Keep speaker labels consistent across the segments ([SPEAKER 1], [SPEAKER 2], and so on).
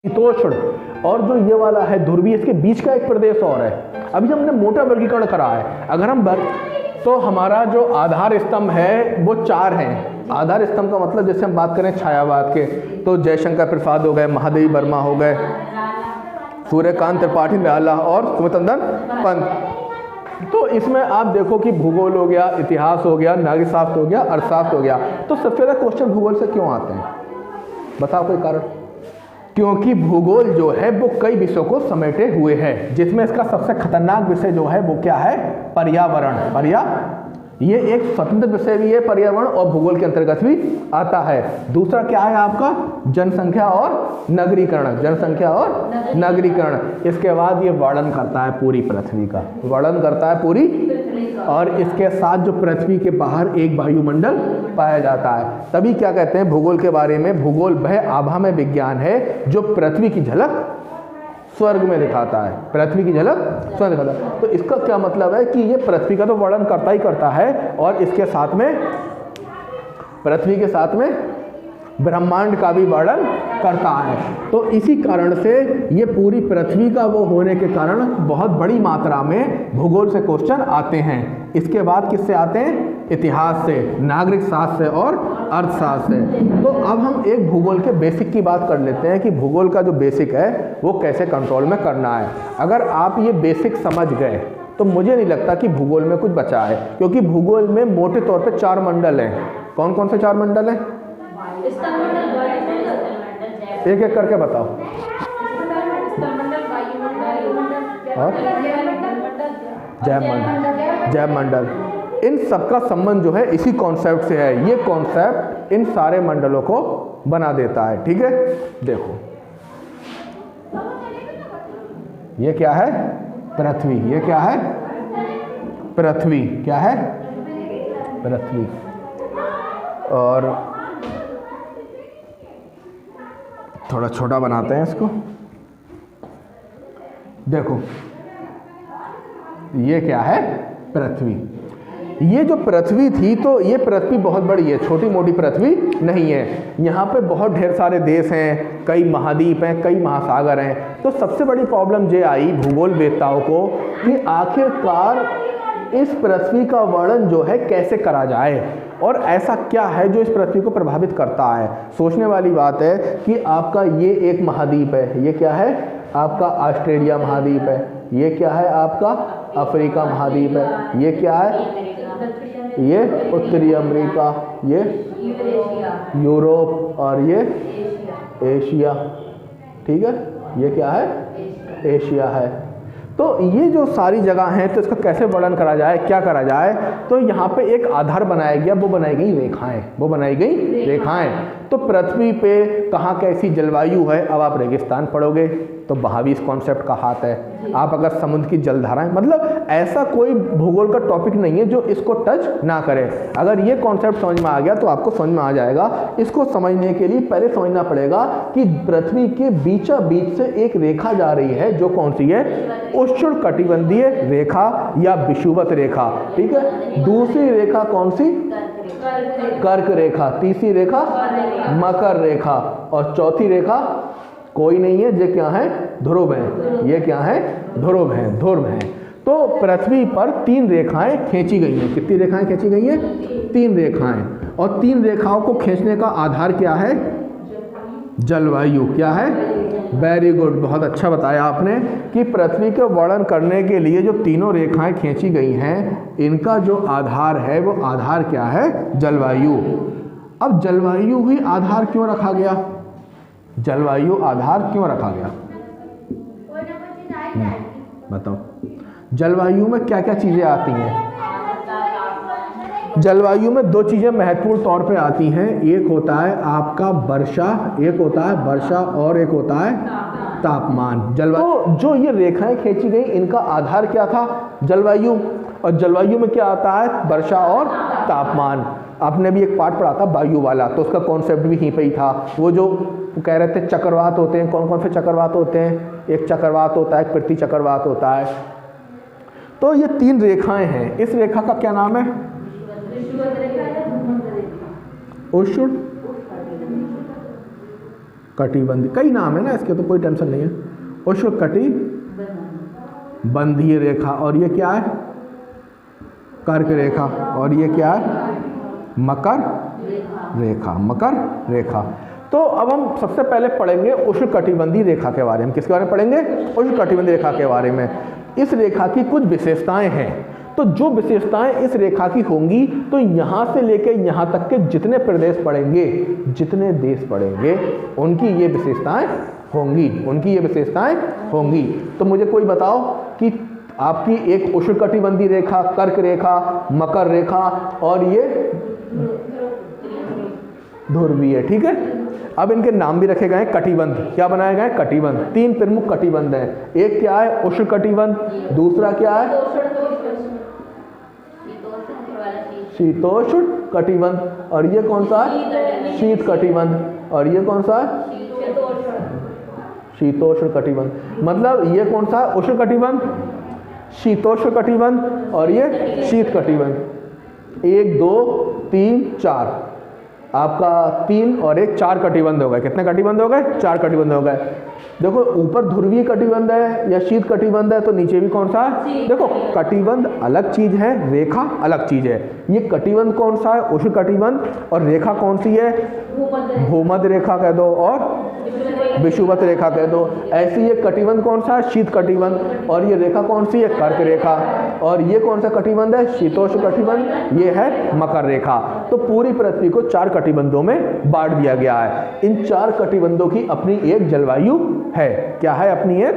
[SPEAKER 1] शीतोष्ण, और जो ये वाला है ध्रुवीय, इसके बीच का एक प्रदेश और है। अभी हमने मोटा वर्गीकरण करा है। अगर हम तो हमारा जो आधार स्तंभ है वो 4 हैं। आधार स्तंभ का मतलब जैसे हम बात करें छायावाद के, तो जयशंकर प्रसाद हो गए, महादेवी वर्मा हो गए, सूर्यकांत त्रिपाठी निराला और सुमितनंदन पंत। तो इसमें आप देखो कि भूगोल हो गया, इतिहास हो गया, नागरिक शास्त्र हो गया, अर्थशास्त्र हो गया। तो सबसे ज़्यादा क्वेश्चन भूगोल से क्यों आते हैं, बताओ कोई कारण? क्योंकि भूगोल जो है वो कई विषयों को समेटे हुए है, जिसमें इसका सबसे खतरनाक विषय जो है वो क्या है? पर्यावरण। ये एक स्वतंत्र विषय भी है पर्यावरण, और भूगोल के अंतर्गत भी आता है। दूसरा क्या है आपका? जनसंख्या और नगरीकरण। जनसंख्या और नगरीकरण। इसके बाद ये वर्णन करता है पूरी पृथ्वी का, वर्णन करता है पूरी, और इसके साथ जो पृथ्वी के बाहर एक वायुमंडल पाया जाता है। तभी क्या कहते हैं भूगोल के बारे में? भूगोल वह आभा में विज्ञान है जो पृथ्वी की झलक स्वर्ग में दिखाता है। पृथ्वी की झलक स्वर्ग दिखाता है। तो इसका क्या मतलब है कि ये पृथ्वी का तो वर्णन करता ही करता है, और इसके साथ में पृथ्वी के साथ में ब्रह्मांड का भी वर्णन करता है। तो इसी कारण से ये पूरी पृथ्वी का वो होने के कारण बहुत बड़ी मात्रा में भूगोल से क्वेश्चन आते हैं। इसके बाद किससे आते हैं? इतिहास से, नागरिक शास्त्र से और अर्थशास्त्र से। तो अब हम एक भूगोल के बेसिक की बात कर लेते हैं कि भूगोल का जो बेसिक है वो कैसे कंट्रोल में करना है। अगर आप ये बेसिक समझ गए तो मुझे नहीं लगता कि भूगोल में कुछ बचा है, क्योंकि भूगोल में मोटे तौर पे 4 मंडल हैं। कौन कौन से 4 मंडल हैं? एक एक करके बताओ। और जैवमंडल। इन सबका संबंध जो है इसी कॉन्सेप्ट से है। ये कॉन्सेप्ट इन सारे मंडलों को बना देता है। ठीक है, देखो ये क्या है? पृथ्वी। ये क्या है? पृथ्वी। क्या है? पृथ्वी। और थोड़ा छोटा बनाते हैं इसको। देखो ये क्या है? पृथ्वी। ये जो पृथ्वी थी, तो ये पृथ्वी बहुत बड़ी है, छोटी मोटी पृथ्वी नहीं है। यहाँ पे बहुत ढेर सारे देश हैं, कई महाद्वीप हैं, कई महासागर हैं। तो सबसे बड़ी प्रॉब्लम ये आई भूगोल वेत्ताओं को कि आखिरकार इस पृथ्वी का वर्णन जो है कैसे करा जाए, और ऐसा क्या है जो इस पृथ्वी को प्रभावित करता है। सोचने वाली बात है कि आपका ये एक महाद्वीप है, ये क्या है? आपका ऑस्ट्रेलिया महाद्वीप है। ये क्या है? आपका अफ्रीका महाद्वीप है। ये क्या है? ये उत्तरी अमेरिका, ये यूरोप, और ये एशिया। ठीक है, ये क्या है? एशिया है। तो ये जो सारी जगह हैं, तो इसका कैसे वर्णन करा जाए, क्या करा जाए? तो यहाँ पे एक आधार बनाया गया, वो बनाई गई रेखाएं। वो बनाई गई रेखाएं। तो पृथ्वी पे कहाँ कैसी जलवायु है, अब आप रेगिस्तान पढ़ोगे तो वहाँ भी इस कॉन्सेप्ट का हाथ है। आप अगर समुद्र की जलधाराएं, मतलब ऐसा कोई भूगोल का टॉपिक नहीं है जो इसको टच ना करे। अगर ये कॉन्सेप्ट समझ में आ गया तो आपको समझ में आ जाएगा। इसको समझने के लिए पहले समझना पड़ेगा कि पृथ्वी के बीचा बीच से एक रेखा जा रही है, जो कौन सी है? उष्णकटिबंधीय रेखा या विषुवत रेखा। ठीक है। दूसरी रेखा कौन सी? कर्क रेखा। तीसरी रेखा मकर रेखा, और चौथी रेखा कोई नहीं है, ये क्या है? ध्रुव है। ये क्या है? ध्रुव है, ध्रुव है। तो पृथ्वी पर 3 रेखाएं खींची गई हैं। कितनी रेखाएं खींची गई हैं? 3 रेखाएं। और 3 रेखाओं को खींचने का आधार क्या है? जलवायु। क्या है? वेरी गुड, बहुत अच्छा बताया आपने कि पृथ्वी का वर्णन करने के लिए जो तीनों रेखाएं खींची गई हैं, इनका जो आधार है वो आधार क्या है? जलवायु। अब जलवायु ही आधार क्यों रखा गया? जलवायु आधार क्यों रखा गया? बताओ। जलवायु में क्या क्या चीज़ें आती हैं? जलवायु में 2 चीज़ें महत्वपूर्ण तौर पे आती हैं। एक होता है आपका वर्षा, एक होता है वर्षा, और एक होता है तापमान। जलवायु, तो जो ये रेखाएं खींची गई, इनका आधार क्या था? जलवायु। और जलवायु में क्या आता है? वर्षा और तापमान। आपने भी एक पाठ पढ़ा था वायु वाला, तो उसका कॉन्सेप्ट भी यहीं पे ही था। वो जो कह रहे थे चक्रवात होते हैं, कौन कौन से चक्रवात होते हैं? एक चक्रवात होता है, एक पृथ्वी चक्रवात होता है। तो ये 3 रेखाएं हैं। इस रेखा का क्या नाम है? उष्ण कटिबंधी, कई नाम है ना इसके, तो कोई टेंशन नहीं है। उष्णकटिबंधीय रेखा, और ये क्या है? कर्क रेखा, और ये क्या है? मकर रेखा, मकर रेखा। तो अब हम सबसे पहले पढ़ेंगे उष्णकटिबंधीय रेखा के बारे में। किसके बारे में पढ़ेंगे? उष्णकटिबंधीय रेखा के बारे में। इस रेखा की कुछ विशेषताएं हैं। तो जो विशेषताएं इस रेखा की होंगी, तो यहाँ से लेकर यहाँ तक के जितने प्रदेश पड़ेंगे, जितने देश पड़ेंगे, उनकी ये विशेषताएं होंगी, उनकी ये विशेषताएं होंगी। तो मुझे कोई बताओ कि आपकी एक उष्णकटिबंधीय रेखा, कर्क रेखा, मकर रेखा, और ये ध्रुवीय, ठीक है। अब इनके नाम भी रखे गए हैं कटिबंध। क्या बनाए गए? कटिबंध। 3 प्रमुख कटिबंध हैं। एक क्या है? उष्णकटिबंध। दूसरा क्या है? शीतोष्ण कटिबंध। और ये कौन सा है? शीत कटिबंध। और ये कौन सा है? शीतोष्ण कटिबंध। मतलब ये कौन सा है? उष्ण कटिबंध, शीतोष्ण कटिबंध, और ये शीत कटिबंध। 1 2 3 4, आपका 3 और 1 4 कटिबंध हो गए। कितने कटिबंध हो गए? 4 कटिबंध हो गए। देखो ऊपर ध्रुवीय कटिबंध है या शीत कटिबंध है, तो नीचे भी कौन सा है? देखो कटिबंध अलग चीज है, रेखा अलग चीज है। ये कटिबंध कौन सा है? उष्ण कटिबंध। और रेखा कौन सी है? भूमध्य रेखा कह दो और विषुवत रेखा कह दो। ऐसी ये कटिबंध कौन सा है? शीत कटिबंध। और ये रेखा कौन सी है? कर्क रेखा। और ये कौन सा कटिबंध है? शीतोष्ण कटिबंध। ये है मकर रेखा। तो पूरी पृथ्वी को 4 कटिबंधों में बांट दिया गया है। इन 4 कटिबंधों की अपनी एक जलवायु है। क्या है? अपनी एक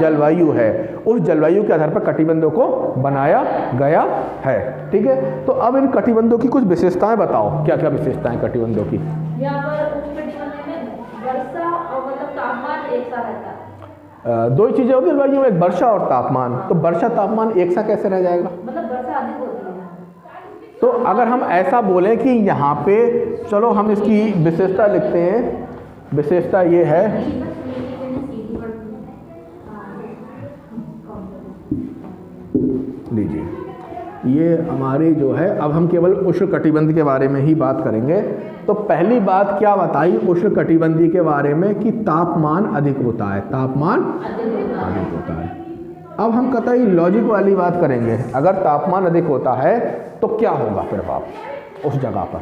[SPEAKER 1] जलवायु है। उस जलवायु के आधार पर कटिबंधों को बनाया गया है, ठीक है। तो अब इन कटिबंधों की कुछ विशेषताएं बताओ, क्या क्या विशेषताएं कटिबंधों की?
[SPEAKER 2] यहाँ पर उष्णकटिबंध में वर्षा और मतलब तापमान एक सा रहता है।
[SPEAKER 1] 2 ही चीजें होती है जलवायु में, एक वर्षा और तापमान। तो वर्षा तापमान एक सा कैसे रह जाएगा?
[SPEAKER 2] मतलब वर्षा अधिक होती है।
[SPEAKER 1] तो अगर हम ऐसा बोलें कि यहाँ पे, चलो हम इसकी विशेषता लिखते हैं। विशेषता ये है, लीजिए, ये हमारी जो है, अब हम केवल उष्णकटिबंध के बारे में ही बात करेंगे। तो पहली बात क्या बताई उष्णकटिबंधीय के बारे में? कि तापमान अधिक होता है, तापमान अधिक होता है। अब हम कतई लॉजिक वाली बात करेंगे। अगर तापमान अधिक होता है तो क्या होगा प्रभाव उस जगह पर?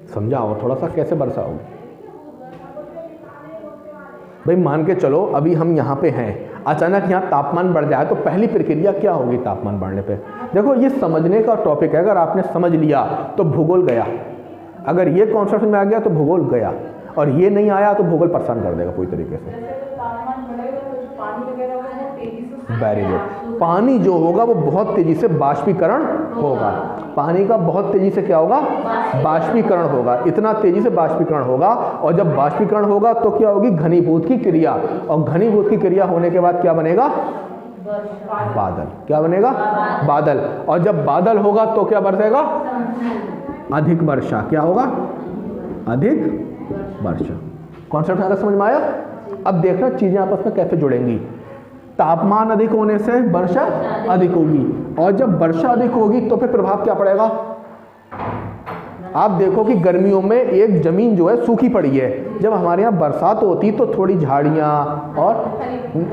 [SPEAKER 1] समझाओ थोड़ा सा, कैसे वर्षा होगी? भाई मान के चलो अभी हम यहाँ पे हैं, अचानक यहाँ तापमान बढ़ जाए तो पहली प्रक्रिया क्या होगी तापमान बढ़ने पे? देखो ये समझने का टॉपिक है। अगर आपने समझ लिया तो भूगोल गया, अगर ये कॉन्सेप्ट में आ गया तो भूगोल गया, और ये नहीं आया तो भूगोल परेशान कर देगा पूरी तरीके से। Very good. पानी जो होगा वो बहुत तेजी से बाष्पीकरण होगा। पानी का बहुत तेजी से क्या होगा? बाष्पीकरण होगा। इतना तेजी से बाष्पीकरण होगा, और जब बाष्पीकरण होगा तो क्या होगी? घनीभूत की क्रिया। और घनीभूत की क्रिया होने के बाद क्या बनेगा? बादल। क्या बनेगा? बादल। और जब बादल होगा तो क्या बरसेगा? अधिक वर्षा। क्या होगा? अधिक वर्षा। कॉन्सेप्ट अगर समझ में आया? अब देखना चीजें आपस में कैसे जुड़ेंगी। तापमान अधिक होने से वर्षा अधिक होगी, और जब वर्षा अधिक होगी तो फिर प्रभाव क्या पड़ेगा? आप देखो कि गर्मियों में एक जमीन जो है सूखी पड़ी है, जब हमारे यहाँ बरसात होती तो थोड़ी झाड़ियाँ और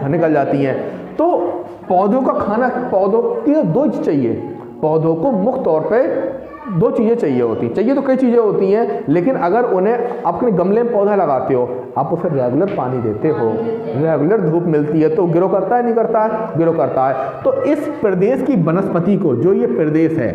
[SPEAKER 1] निकल जाती हैं। तो पौधों का खाना, पौधों की 2 चीज़ चाहिए। पौधों को मुख्य तौर पे 2 चीज़ें चाहिए होती। चाहिए तो कई चीज़ें होती हैं, लेकिन अगर उन्हें अपने गमले में पौधा लगाते हो, आप उसे रेगुलर पानी देते हो, रेगुलर धूप मिलती है, तो ग्रो करता है नहीं करता है? ग्रो करता है। तो इस प्रदेश की वनस्पति को, जो ये प्रदेश है,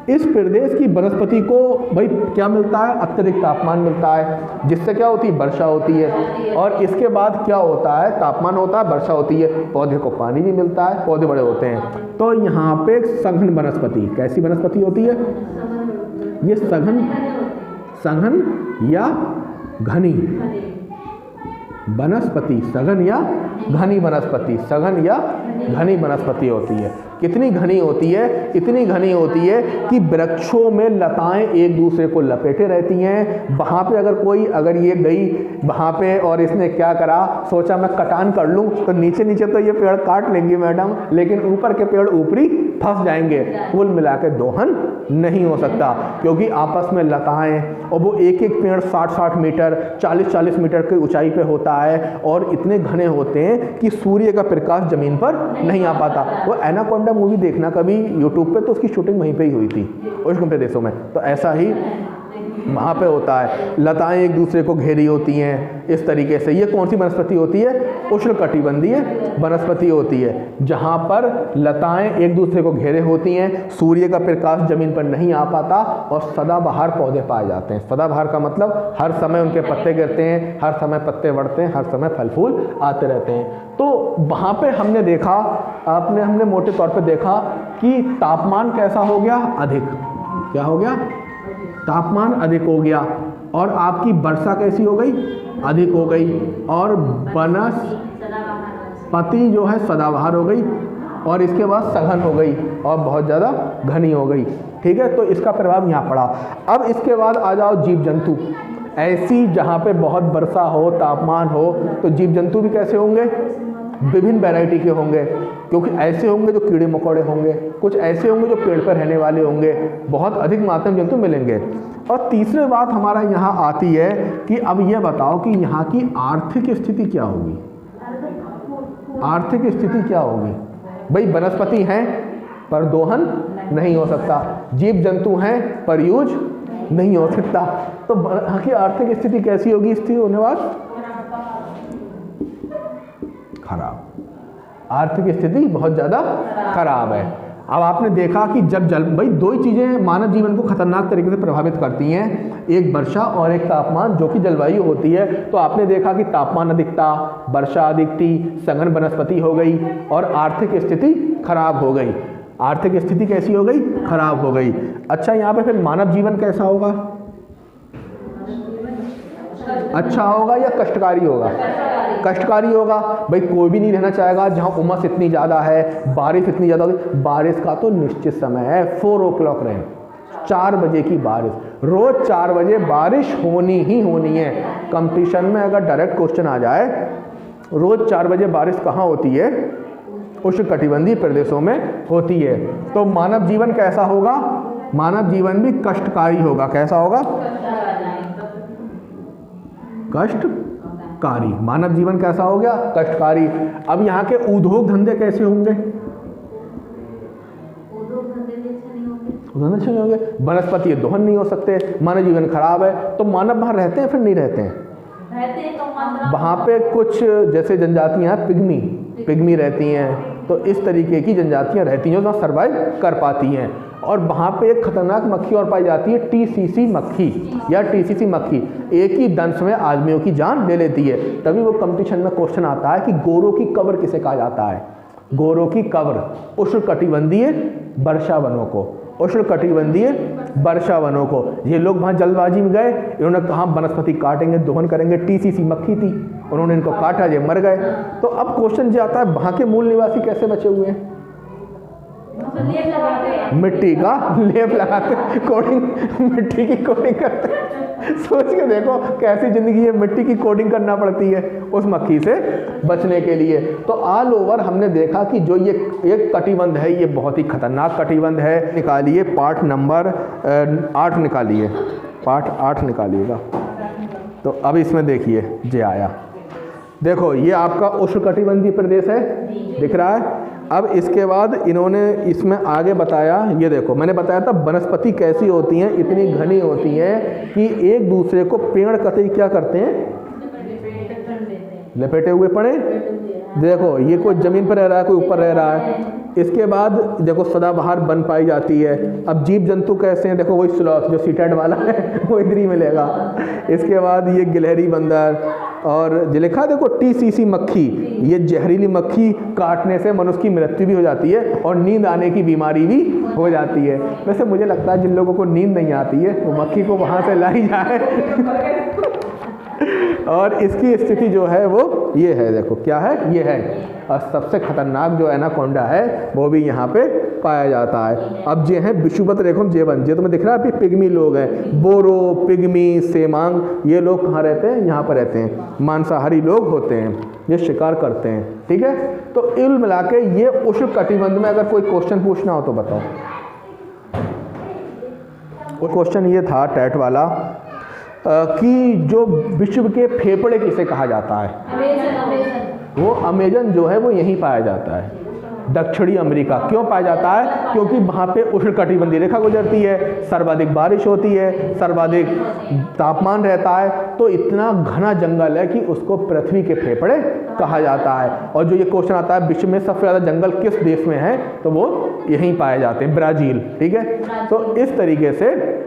[SPEAKER 1] इस प्रदेश की वनस्पति को भाई क्या मिलता है? अत्यधिक तापमान मिलता है, जिससे क्या होती है? वर्षा होती है। और इसके बाद क्या होता है? तापमान होता है, वर्षा होती है, पौधे को पानी भी मिलता है, पौधे बड़े होते हैं। तो यहाँ पे सघन वनस्पति, कैसी वनस्पति होती है? ये सघन या घनी वनस्पति, सघन या घनी वनस्पति, सघन या घनी वनस्पति होती है। कितनी घनी होती है, इतनी घनी होती है कि वृक्षों में लताएं एक दूसरे को लपेटे रहती हैं। वहाँ पे अगर ये गई वहाँ पे और इसने क्या करा, सोचा मैं कटान कर लूँ, तो नीचे नीचे तो ये पेड़ काट लेंगी मैडम, लेकिन ऊपर के पेड़ ऊपरी फंस जाएंगे। कुल मिला के दोहन नहीं हो सकता, क्योंकि आपस में लताएं, और वो एक एक पेड़ 60-60 मीटर 40-40 मीटर की ऊंचाई पे होता है, और इतने घने होते हैं कि सूर्य का प्रकाश जमीन पर नहीं आ पाता। वो एनाकोंडा मूवी देखना कभी यूट्यूब पे, तो उसकी शूटिंग वहीं पे ही हुई थी उष्ण प्रदेशों में। तो ऐसा ही वहाँ पे होता है, लताएं एक दूसरे को घेरी होती हैं इस तरीके से। ये कौन सी वनस्पति होती है? उष्णकटिबंधीय वनस्पति होती है, जहाँ पर लताएं एक दूसरे को घेरे होती हैं, सूर्य का प्रकाश जमीन पर नहीं आ पाता, और सदाबहार पौधे पाए जाते हैं। सदाबहार का मतलब हर समय उनके पत्ते गिरते हैं, हर समय पत्ते बढ़ते हैं, हर समय फल फूल आते रहते हैं। तो वहाँ पे हमने देखा, हमने मोटे तौर पे देखा कि तापमान कैसा हो गया? अधिक। क्या हो गया? तापमान अधिक हो गया। और आपकी वर्षा कैसी हो गई? अधिक हो गई। और वनस्पति जो है सदाबहार हो गई, और इसके बाद सघन हो गई और बहुत ज़्यादा घनी हो गई। ठीक है, तो इसका प्रभाव यहाँ पड़ा। अब इसके बाद आ जाओ जीव जंतु। ऐसी जहाँ पे बहुत वर्षा हो, तापमान हो, तो जीव जंतु भी कैसे होंगे? विभिन्न वैरायटी के होंगे, क्योंकि ऐसे होंगे जो कीड़े मकोड़े होंगे, कुछ ऐसे होंगे जो पेड़ पर रहने वाले होंगे, बहुत अधिक मात्रा में जंतु मिलेंगे। और तीसरी बात हमारा यहाँ आती है कि अब ये बताओ कि यहाँ की आर्थिक स्थिति क्या होगी? आर्थिक स्थिति क्या होगी? भाई वनस्पति हैं पर दोहन नहीं हो सकता, जीव जंतु हैं पर यूज नहीं हो सकता, तो यहाँ की आर्थिक स्थिति कैसी होगी? स्थिति होने बाद खराब। आर्थिक स्थिति बहुत ज़्यादा खराब है। अब आपने देखा कि जब भाई दो ही चीज़ें मानव जीवन को खतरनाक तरीके से प्रभावित करती हैं, एक वर्षा और एक तापमान, जो कि जलवायु होती है। तो आपने देखा कि तापमान अधिकता, वर्षा अधिक थी, सघन वनस्पति हो गई, और आर्थिक स्थिति खराब हो गई। आर्थिक स्थिति कैसी हो गई? खराब हो गई। अच्छा, यहाँ पे फिर मानव जीवन कैसा होगा? अच्छा होगा या कष्टकारी होगा? कष्टकारी होगा। भाई कोई भी नहीं रहना चाहेगा जहाँ उमस इतनी ज़्यादा है, बारिश इतनी ज़्यादा होगी। बारिश का तो निश्चित समय है, 4 o'clock रेन, 4 बजे की बारिश, रोज़ 4 बजे बारिश होनी ही होनी है। कंपटीशन में अगर डायरेक्ट क्वेश्चन आ जाए, रोज़ 4 बजे बारिश कहाँ होती है? उष्णकटिबंधीय प्रदेशों में होती है। तो मानव जीवन कैसा होगा? मानव जीवन भी कष्टकारी होगा। कैसा होगा? कष्टकारी। मानव जीवन कैसा हो गया? कष्टकारी। अब यहाँ के उद्योग धंधे कैसे होंगे? उद्योग धंधे नहीं होंगे। वनस्पति दोहन नहीं हो सकते, मानव जीवन खराब है। तो मानव वहाँ रहते हैं फिर नहीं रहते हैं? वहाँ पे कुछ जैसे जनजातियाँ पिग्मी रहती हैं, तो इस तरीके की जनजातियाँ रहती हैं जो सर्वाइव कर पाती हैं। और वहाँ पे एक खतरनाक मक्खी और पाई जाती है, टीसीसी मक्खी या टीसीसी मक्खी। एक ही दंश में आदमियों की जान ले लेती है। तभी वो कंपटीशन में क्वेश्चन आता है कि गोरों की कब्र किसे कहा जाता है? गोरों की कब्र उष्णकटिबंधीय वर्षा वनों को, उष्णकटिबंधीय वर्षा वनों को। ये लोग वहाँ जल्दबाजी में गए, इन्होंने कहा वनस्पति काटेंगे, दोहन करेंगे। टीसीसी मक्खी थी, उन्होंने इनको काटा, ये मर गए। तो अब क्वेश्चन जो आता है, वहाँ के मूल निवासी कैसे बचे हुए हैं? मिट्टी का लेप लगाते, कोडिंग, मिट्टी की कोडिंग करते। सोच के देखो कैसी जिंदगी है, मिट्टी की कोडिंग करना पड़ती है उस मक्खी से बचने के लिए। तो ऑल ओवर हमने देखा कि जो ये एक कटिबंध है, ये बहुत ही खतरनाक कटिबंध है। निकालिए पार्ट नंबर 8 निकालिए, पार्ट 8 निकालिएगा। तो अब इसमें देखिए जे आया, देखो ये आपका उष्णकटिबंधीय प्रदेश है, दिख रहा है। अब इसके बाद इन्होंने इसमें आगे बताया, ये देखो मैंने बताया था वनस्पति कैसी होती हैं, इतनी घनी होती हैं कि एक दूसरे को पेड़ कतई क्या करते हैं? लपेटे हुए पड़े। देखो ये कोई ज़मीन पर रह रहा है, कोई ऊपर रह रहा है। इसके बाद देखो सदाबहार वन पाई जाती है। अब जीव जंतु कैसे हैं? देखो वही स्लॉथ जो सीटेड वाला है वो इधर ही मिलेगा। इसके बाद ये गिलहरी बंदर, और जो लिखा देखो टीसीसी मक्खी, ये जहरीली मक्खी काटने से मनुष्य की मृत्यु भी हो जाती है और नींद आने की बीमारी भी हो जाती है। वैसे मुझे लगता है जिन लोगों को नींद नहीं आती है वो मक्खी को वहाँ से लाई जाए और इसकी स्थिति जो है वो ये है, देखो क्या है, ये है। और सबसे खतरनाक जो एनाकोंडा है वो भी यहाँ पे पाया जाता है। अब ये हैं विषुवत रेखम जेवन, ये तुम्हें दिख रहा है अभी पिग्मी लोग हैं, बोरो, पिग्मी, सेमांग, ये लोग कहाँ रहते हैं, यहाँ पर रहते हैं, मांसाहारी लोग होते हैं, ये शिकार करते हैं, ठीक है। तो इल मिला के ये उष्ण कटिबंध में अगर कोई क्वेश्चन पूछना हो तो बताओ। वो क्वेश्चन ये था टैट वाला कि जो विश्व के फेफड़े किसे कहा जाता है, वो अमेजन जो है वो यहीं पाया जाता है, दक्षिणी अमेरिका। क्यों पाया जाता है, क्योंकि वहाँ पे उष्णकटिबंधीय रेखा गुजरती है, सर्वाधिक बारिश होती है, सर्वाधिक तापमान रहता है, तो इतना घना जंगल है कि उसको पृथ्वी के फेफड़े कहा जाता है। और जो ये क्वेश्चन आता है विश्व में सबसे ज़्यादा जंगल किस देश में है, तो वो यहीं पाए जाते हैं, ब्राज़ील, ठीक है। तो इस तरीके से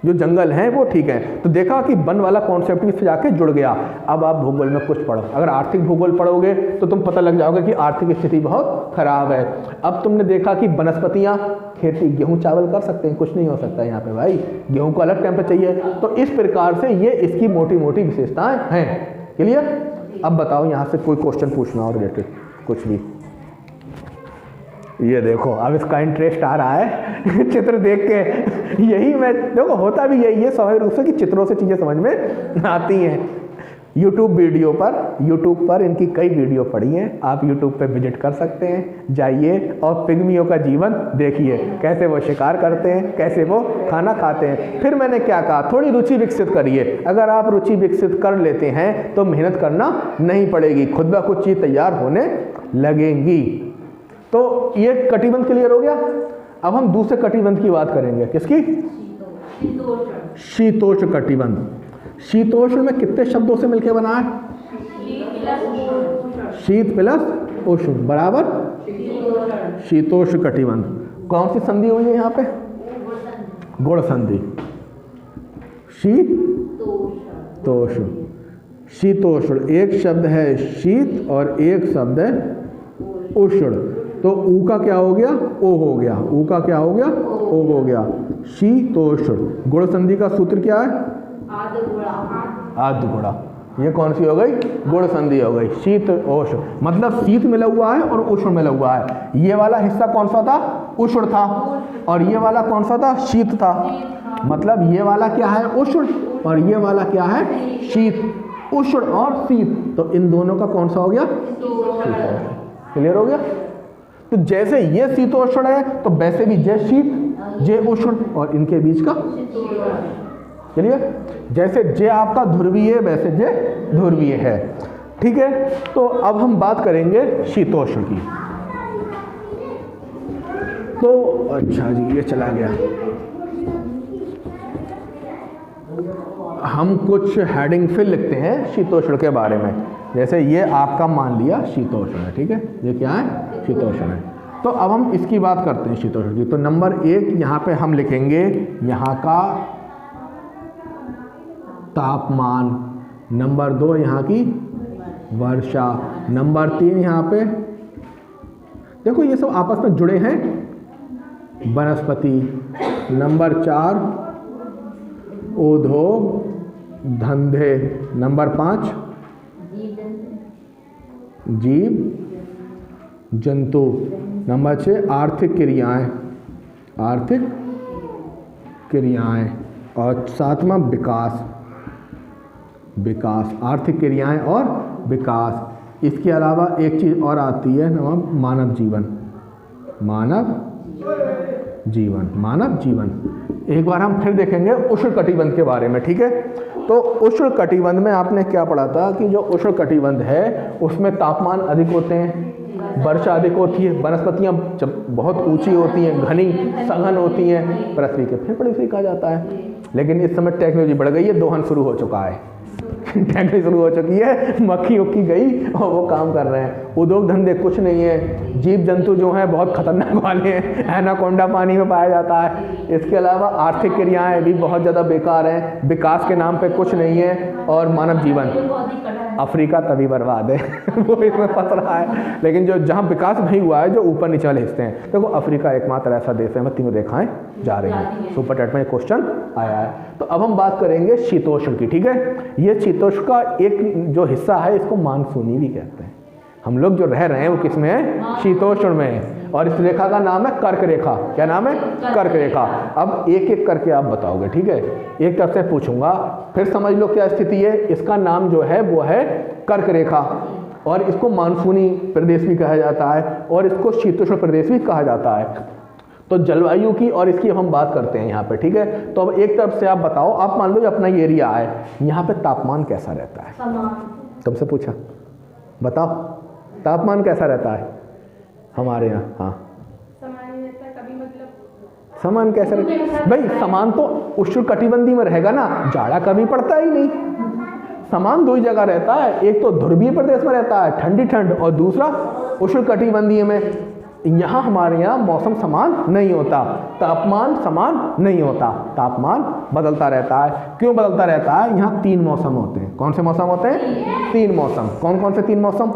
[SPEAKER 1] जो जंगल हैं वो ठीक है। तो देखा कि वन वाला कॉन्सेप्ट इससे जाके जुड़ गया। अब आप भूगोल में कुछ पढ़ो, अगर आर्थिक भूगोल पढ़ोगे तो तुम पता लग जाओगे कि आर्थिक स्थिति बहुत खराब है। अब तुमने देखा कि वनस्पतियाँ, खेती, गेहूं चावल कर सकते हैं, कुछ नहीं हो सकता यहाँ पे भाई, गेहूं को अलग टेम्परेचर चाहिए। तो इस प्रकार से ये इसकी मोटी मोटी विशेषताएं हैं। क्लियर। अब बताओ यहाँ से कोई क्वेश्चन पूछना हो रिलेटेड कुछ भी। ये देखो अब इसका इंटरेस्ट आ रहा है चित्र देख के। यही मैं देखो होता भी यही है स्वाभाविक रूप से कि चित्रों से चीज़ें समझ में आती हैं। यूट्यूब पर इनकी कई वीडियो पड़ी हैं, आप यूट्यूब पे विजिट कर सकते हैं, जाइए और पिग्मियों का जीवन देखिए, कैसे वो शिकार करते हैं, कैसे वो खाना खाते हैं। फिर मैंने क्या कहा, थोड़ी रुचि विकसित करिए। अगर आप रुचि विकसित कर लेते हैं तो मेहनत करना नहीं पड़ेगी, खुद ब खुद चीज़ तैयार होने लगेंगी। तो ये कटिबंध क्लियर हो गया। अब हम दूसरे कटिबंध की बात करेंगे, किसकी, शीतोष्ण कटिबंध। शीतोष्ण में कितने शब्दों से मिलकर बना है, शीत प्लस उष्ण बराबर शीतोष्ण कटिबंध। कौन सी संधि हुई है यहाँ पे, गुण संधि, शीतोष्ण। शीतोष्ण एक शब्द है शीत और एक शब्द है उष्ण, तो ऊ का क्या हो गया, ओ हो गया, ऊ का क्या हो गया, ओ हो गया, शीतोष्ण। गुण संधि का सूत्र क्या है, आद्य गुणा। ये कौन सी हो गई, गुण संधि हो गई, शीत उष्ण, मतलब शीत मिला हुआ है और उष्ण मिला हुआ है। ये वाला हिस्सा कौन सा था, उष्ण था, और ये वाला कौन सा था, शीत था। मतलब ये वाला क्या है, उष्ण, और ये वाला क्या है, शीत। उष्ण और शीत, तो इन दोनों का कौन सा हो गया, क्लियर हो गया। तो जैसे ये शीतोष्ण है तो वैसे भी जय शीत जय उष्ण, और इनके बीच का चलिए, जैसे जे आपका ध्रुवीय है वैसे जे ध्रुवीय है, ठीक है। तो अब हम बात करेंगे शीतोष्ण की। तो अच्छा जी, ये चला गया। हम कुछ हेडिंग फिर लिखते हैं शीतोष्ण के बारे में। जैसे ये आपका मान लिया शीतोष्ण है, ठीक है, ये क्या है, शीतोष्ण है। तो अब हम इसकी बात करते हैं शीतोष्ण की। तो नंबर 1 यहाँ पे हम लिखेंगे यहाँ का तापमान, नंबर 2 यहाँ की वर्षा, नंबर 3 यहाँ पे देखो ये सब आपस में जुड़े हैं, वनस्पति, नंबर 4 उद्योग धंधे, नंबर 5 जीव जंतु, नंबर 6 आर्थिक क्रियाएं, आर्थिक क्रियाएं, और 7वां विकास, विकास, आर्थिक क्रियाएं और विकास। इसके अलावा एक चीज़ और आती है, मानव जीवन, मानव जीवन, मानव जीवन। एक बार हम फिर देखेंगे उष्ण कटिबंध के बारे में, ठीक है। तो उष्ण कटिबंध में आपने क्या पढ़ा था कि जो उष्ण कटिबंध है उसमें तापमान अधिक होते हैं, वर्षा अधिक होती है, वनस्पतियाँ जब बहुत ऊंची होती हैं, घनी सघन होती हैं, पृथ्वी के फेफड़े से कहा जाता है। लेकिन इस समय टेक्नोलॉजी बढ़ गई है, दोहन शुरू हो चुका है टेक्नोलॉजी शुरू हो चुकी है, मक्खी उक्की गई और वो काम कर रहे हैं। उद्योग धंधे कुछ नहीं है, जीव जंतु जो हैं बहुत खतरनाक वाले हैं, एनाकोंडा पानी में पाया जाता है। इसके अलावा आर्थिक क्रियाएं भी बहुत ज़्यादा बेकार हैं, विकास के नाम पे कुछ नहीं है, और मानव जीवन अफ्रीका तभी बर्बाद है वो इसमें फंस रहा है। लेकिन जो जहाँ विकास नहीं हुआ है, जो ऊपर नीचे वाले हिस्से हैं, देखो अफ्रीका एकमात्र ऐसा देश है, मैं तीनों रेखाएं जा रही हैं। सुपर टेट में क्वेश्चन आया है। तो अब हम बात करेंगे शीतोष्ण की, ठीक है। ये शीतोष्ण का एक जो हिस्सा है, इसको मानसूनी भी कहते हैं। हम लोग जो रह रहे हैं वो किस में है? शीतोष्ण में है। और इस रेखा का नाम है कर्क रेखा। क्या नाम है? कर्क रेखा। अब एक एक करके आप बताओगे, ठीक है। एक तरफ से पूछूंगा, फिर समझ लो क्या स्थिति है। इसका नाम जो है वो है कर्क रेखा, और इसको मानसूनी प्रदेश भी कहा जाता है, और इसको शीतोष्ण प्रदेश भी कहा जाता है। तो जलवायु की और इसकी हम बात करते हैं यहाँ पे, ठीक है। तो अब एक तरफ से आप बताओ, आप मान लो ये अपना एरिया है, यहाँ पे तापमान कैसा रहता है? तुमसे पूछा, बताओ तापमान कैसा रहता है हमारे यहाँ? हाँ,
[SPEAKER 2] समान रहता है कभी, मतलब
[SPEAKER 1] समान कैसा रहता है भाई? समान तो उष्णकटिबंधीय में रहेगा ना, जाड़ा कभी पड़ता ही नहीं। समान दो ही जगह रहता है, एक तो ध्रुवीय प्रदेश में रहता है ठंडी ठंड, और दूसरा उष्णकटिबंधीय में। यहाँ हमारे यहाँ मौसम समान नहीं होता, तापमान समान नहीं होता, तापमान बदलता रहता है। क्यों बदलता रहता है? यहाँ 3 मौसम होते हैं। कौन से मौसम होते हैं? 3 मौसम। कौन कौन से 3 मौसम?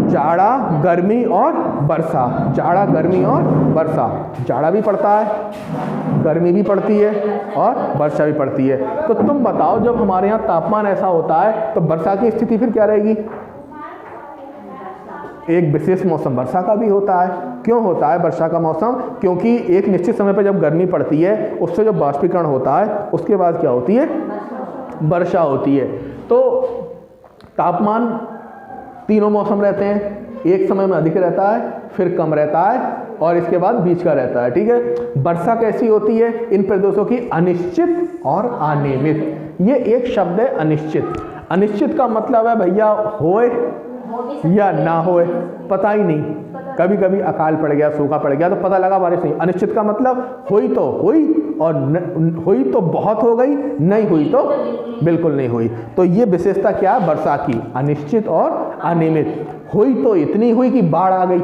[SPEAKER 1] जाड़ा, गर्मी और वर्षा। जाड़ा, गर्मी और वर्षा। जाड़ा भी पड़ता है, गर्मी भी पड़ती है, और वर्षा भी पड़ती है। तो तुम बताओ, जब हमारे यहाँ तापमान ऐसा होता है तो वर्षा की स्थिति फिर क्या रहेगी? एक विशेष मौसम वर्षा का भी होता है। क्यों होता है वर्षा का मौसम? क्योंकि एक निश्चित समय पर जब गर्मी पड़ती है, उससे जब बाष्पीकरण होता है, उसके बाद क्या होती है? वर्षा होती है। तो तापमान तीनों मौसम रहते हैं, एक समय में अधिक रहता है, फिर कम रहता है, और इसके बाद बीच का रहता है, ठीक है। वर्षा कैसी होती है इन प्रदेशों की? अनिश्चित और अनियमित। ये एक शब्द है अनिश्चित। अनिश्चित का मतलब है भैया होए या ना होए, पता ही नहीं। कभी कभी अकाल पड़ गया, सूखा पड़ गया, तो पता लगा बारिश नहीं। अनिश्चित का मतलब हुई तो हुई, और हुई तो बहुत हो गई, नहीं हुई तो बिल्कुल नहीं हुई। तो ये विशेषता क्या है वर्षा की? अनिश्चित और अनियमित। हुई तो इतनी हुई कि बाढ़ आ गई,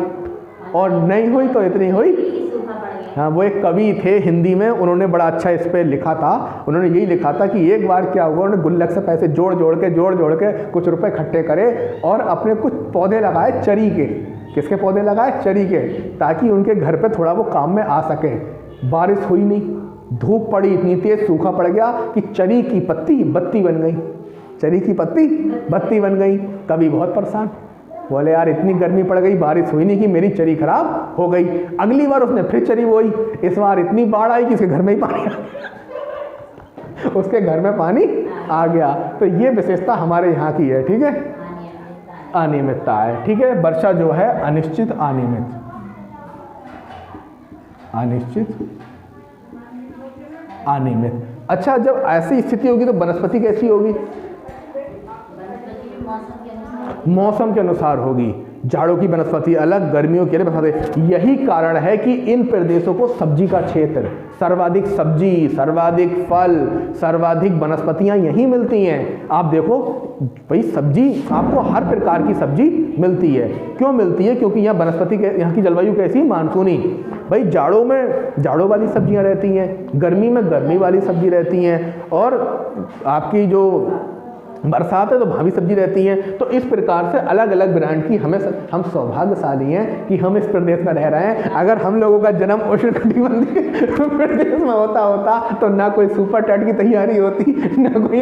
[SPEAKER 1] और नहीं हुई तो इतनी हुई। हाँ, वो एक कवि थे हिंदी में, उन्होंने बड़ा अच्छा इस पर लिखा था। उन्होंने यही लिखा था कि एक बार क्या हुआ, उन्होंने गुल्लक से पैसे जोड़ जोड़ के कुछ रुपए इकट्ठे करे, और अपने कुछ पौधे लगाए चरी के। किसके पौधे लगाए? चरी के, ताकि उनके घर पे थोड़ा वो काम में आ सके। बारिश हुई नहीं, धूप पड़ी इतनी तेज, सूखा पड़ गया कि चरी की पत्ती बत्ती बन गई। चरी की पत्ती बत्ती बन गई। कभी बहुत परेशान, बोले यार इतनी गर्मी पड़ गई, बारिश हुई नहीं कि मेरी चरी खराब हो गई। अगली बार उसने फिर चरी बोई, इस बार इतनी बाढ़ आई कि उसके घर में ही पानी उसके घर में पानी आ गया। तो ये विशेषता हमारे यहाँ की है, ठीक है। अनियमितता है, ठीक है। वर्षा जो है अनिश्चित, अनियमित, अनिश्चित, अनियमित। अच्छा, जब ऐसी स्थिति होगी तो वनस्पति कैसी होगी? मौसम के अनुसार होगी। जाड़ों की वनस्पति अलग, गर्मियों के लिए वनस्पति। यही कारण है कि इन प्रदेशों को सब्जी का क्षेत्र, सर्वाधिक सब्जी, सर्वाधिक फल, सर्वाधिक वनस्पतियां यहीं मिलती हैं। आप देखो भाई, सब्जी आपको हर प्रकार की सब्जी मिलती है। क्यों मिलती है? क्योंकि यहाँ वनस्पति के, यहाँ की जलवायु कैसी? मानसूनी। भाई जाड़ों में जाड़ों वाली सब्जियां रहती हैं, गर्मी में गर्मी वाली सब्जी रहती हैं, और आपकी जो बरसात है तो भावी सब्जी रहती हैं। तो इस प्रकार से अलग अलग ब्रांड की हम सौभाग्यशाली हैं कि हम इस प्रदेश में रह रहे हैं। अगर हम लोगों का जन्म उष्णकटिबंधीय प्रदेश में होता तो ना कोई सुपर टेट की तैयारी होती, ना कोई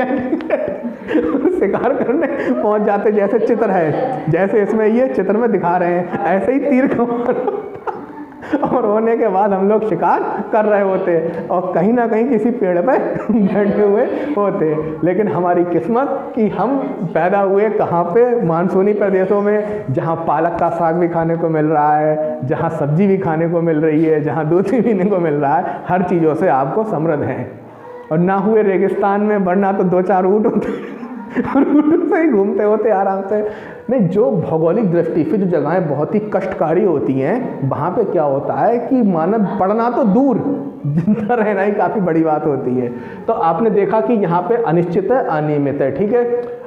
[SPEAKER 1] शिकार करने पहुंच जाते। जैसे चित्र है, जैसे इसमें ये चित्र में दिखा रहे हैं, ऐसे ही तीर कमान और होने के बाद हम लोग शिकार कर रहे होते, और कहीं ना कहीं किसी पेड़ पे बैठे हुए होते। लेकिन हमारी किस्मत कि हम पैदा हुए कहाँ पे? मानसूनी प्रदेशों में, जहाँ पालक का साग भी खाने को मिल रहा है, जहाँ सब्जी भी खाने को मिल रही है, जहाँ दूध भी पीने को मिल रहा है। हर चीज़ों से आपको समृद्ध हैं। और ना हुए रेगिस्तान में, वरना तो 2-4 ऊँट होते और ऊँट से ही घूमते होते आराम से। नहीं, जो भौगोलिक दृष्टि से जो जगहें बहुत ही कष्टकारी होती हैं, वहाँ पे क्या होता है कि मानव पढ़ना तो दूर, जिंदा रहना ही काफ़ी बड़ी बात होती है। तो आपने देखा कि यहाँ पे अनिश्चित है, अनियमित है, ठीक है।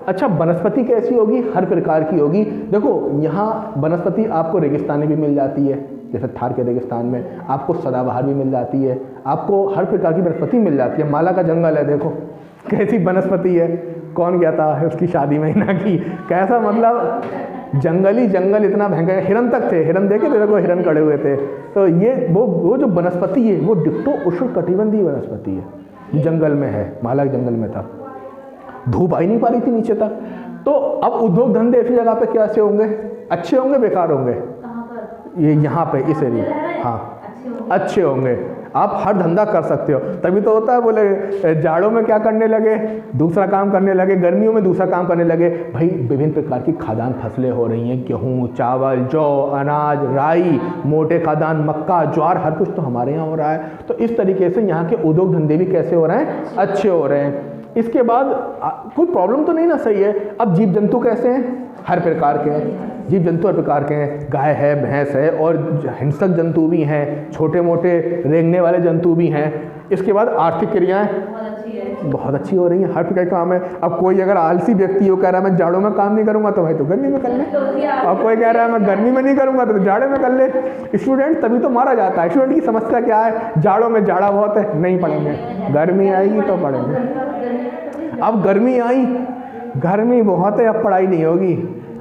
[SPEAKER 1] अच्छा, वनस्पति कैसी होगी? हर प्रकार की होगी। देखो यहाँ वनस्पति आपको रेगिस्तानी भी मिल जाती है, जैसे थार के रेगिस्तान में आपको सदाबहार भी मिल जाती है, आपको हर प्रकार की वनस्पति मिल जाती है। माला का जंगल है, देखो कैसी वनस्पति है, कौन गया था उसकी शादी में हिना की, कैसा मतलब जंगली जंगल इतना भयंकर, हिरन तक थे, हिरन देखे थे, देखो हिरन खड़े हुए थे। तो ये वो जो वनस्पति है वो डिट्टो उष्णकटिबंधीय वनस्पति है, जंगल में है, माला के जंगल में था, धूप आ ही नहीं पा रही थी नीचे तक। तो अब उद्योग धंधे ऐसी जगह पे कैसे होंगे? अच्छे होंगे, बेकार होंगे? ये यहाँ पे इस एरिया, हाँ अच्छे होंगे। आप हर धंधा कर सकते हो, तभी तो होता है बोले जाड़ों में क्या करने लगे, दूसरा काम करने लगे, गर्मियों में दूसरा काम करने लगे। भाई विभिन्न प्रकार की खाद्यान्न फसलें हो रही हैं, गेहूँ, चावल, जौ, अनाज, राई, मोटे खाद्यान्न, मक्का, ज्वार, हर कुछ तो हमारे यहाँ हो रहा है। तो इस तरीके से यहाँ के उद्योग धंधे भी कैसे हो रहे हैं? अच्छे हो रहे हैं। इसके बाद कोई प्रॉब्लम तो नहीं ना, सही है। अब जीव जंतु कैसे हैं? हर प्रकार के हैं, जीव जंतु हर प्रकार के हैं, गाय है, भैंस है, और हिंसक जंतु भी हैं, छोटे मोटे रेंगने वाले जंतु भी हैं। इसके बाद आर्थिक क्रियाएं बहुत अच्छी हो रही हैं, हर प्रकार का काम है। अब कोई अगर आलसी व्यक्ति हो, कह रहा है मैं जाड़ों में काम नहीं करूंगा, तो भाई तो गर्मी में कर ले। और कोई कह रहा है मैं गर्मी में नहीं करूंगा, तो जाड़े में कर ले। स्टूडेंट तभी तो मारा जाता है। स्टूडेंट की समस्या क्या है? जाड़ों में जाड़ा बहुत है, नहीं पढ़ेंगे, गर्मी आएगी तो पढ़ेंगे। अब गर्मी आई, गर्मी बहुत है, अब पढ़ाई नहीं होगी।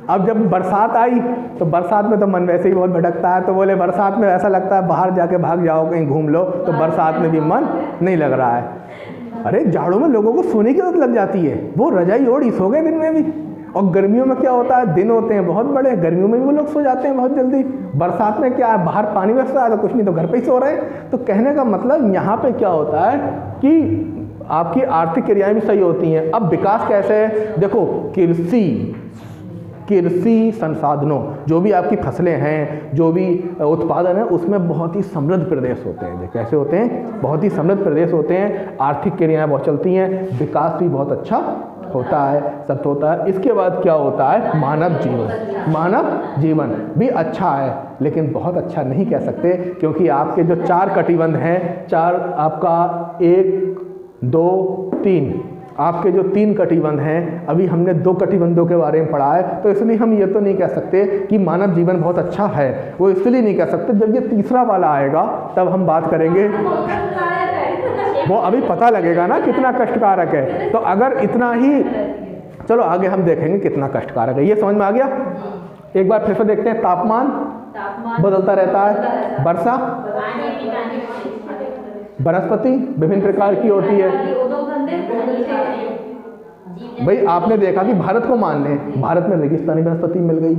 [SPEAKER 1] अब जब बरसात आई तो बरसात में तो मन वैसे ही बहुत भटकता है, तो बोले बरसात में ऐसा लगता है बाहर जाके भाग जाओ, कहीं घूम लो, तो बरसात में भी मन नहीं लग रहा है। अरे जाड़ों में लोगों को सोने की आदत लग जाती है, वो रजाई ओढ़ी सो गए दिन में भी। और गर्मियों में क्या होता है, दिन होते हैं बहुत बड़े, गर्मियों में भी वो लोग सो जाते हैं बहुत जल्दी। बरसात में क्या है, बाहर पानी बरसता है तो कुछ नहीं, तो घर पे ही सो रहे हैं। तो कहने का मतलब यहाँ पे क्या होता है कि आपकी आर्थिक क्रियाएं भी सही होती हैं। अब विकास कैसे है? देखो कृषि संसाधनों, जो भी आपकी फसलें हैं, जो भी उत्पादन है, उसमें बहुत ही समृद्ध प्रदेश होते हैं। कैसे होते हैं? बहुत ही समृद्ध प्रदेश होते हैं, आर्थिक क्रियाएं बहुत चलती हैं, विकास भी बहुत अच्छा होता है, सब होता है। इसके बाद क्या होता है? मानव जीवन। मानव जीवन भी अच्छा है, लेकिन बहुत अच्छा नहीं कह सकते, क्योंकि आपके जो 4 कटिबंध हैं, 4 आपका 1, 2, 3, आपके जो 3 कटिबंध हैं, अभी हमने 2 कटिबंधों के बारे में पढ़ा है, तो इसलिए हम ये तो नहीं कह सकते कि मानव जीवन बहुत अच्छा है। वो इसलिए नहीं कह सकते, जब ये तीसरा वाला आएगा तब हम बात करेंगे, वो अभी पता लगेगा ना कितना कष्टकारक है। तो अगर इतना ही, चलो आगे हम देखेंगे कितना कष्टकारक है। ये समझ में आ गया? एक बार फिर से देखते हैं। तापमान बदलता रहता है, वर्षा, वनस्पति विभिन्न प्रकार की होती है। भाई आपने देखा कि भारत को मान लें, भारत में रेगिस्तानी वनस्पति मिल गई,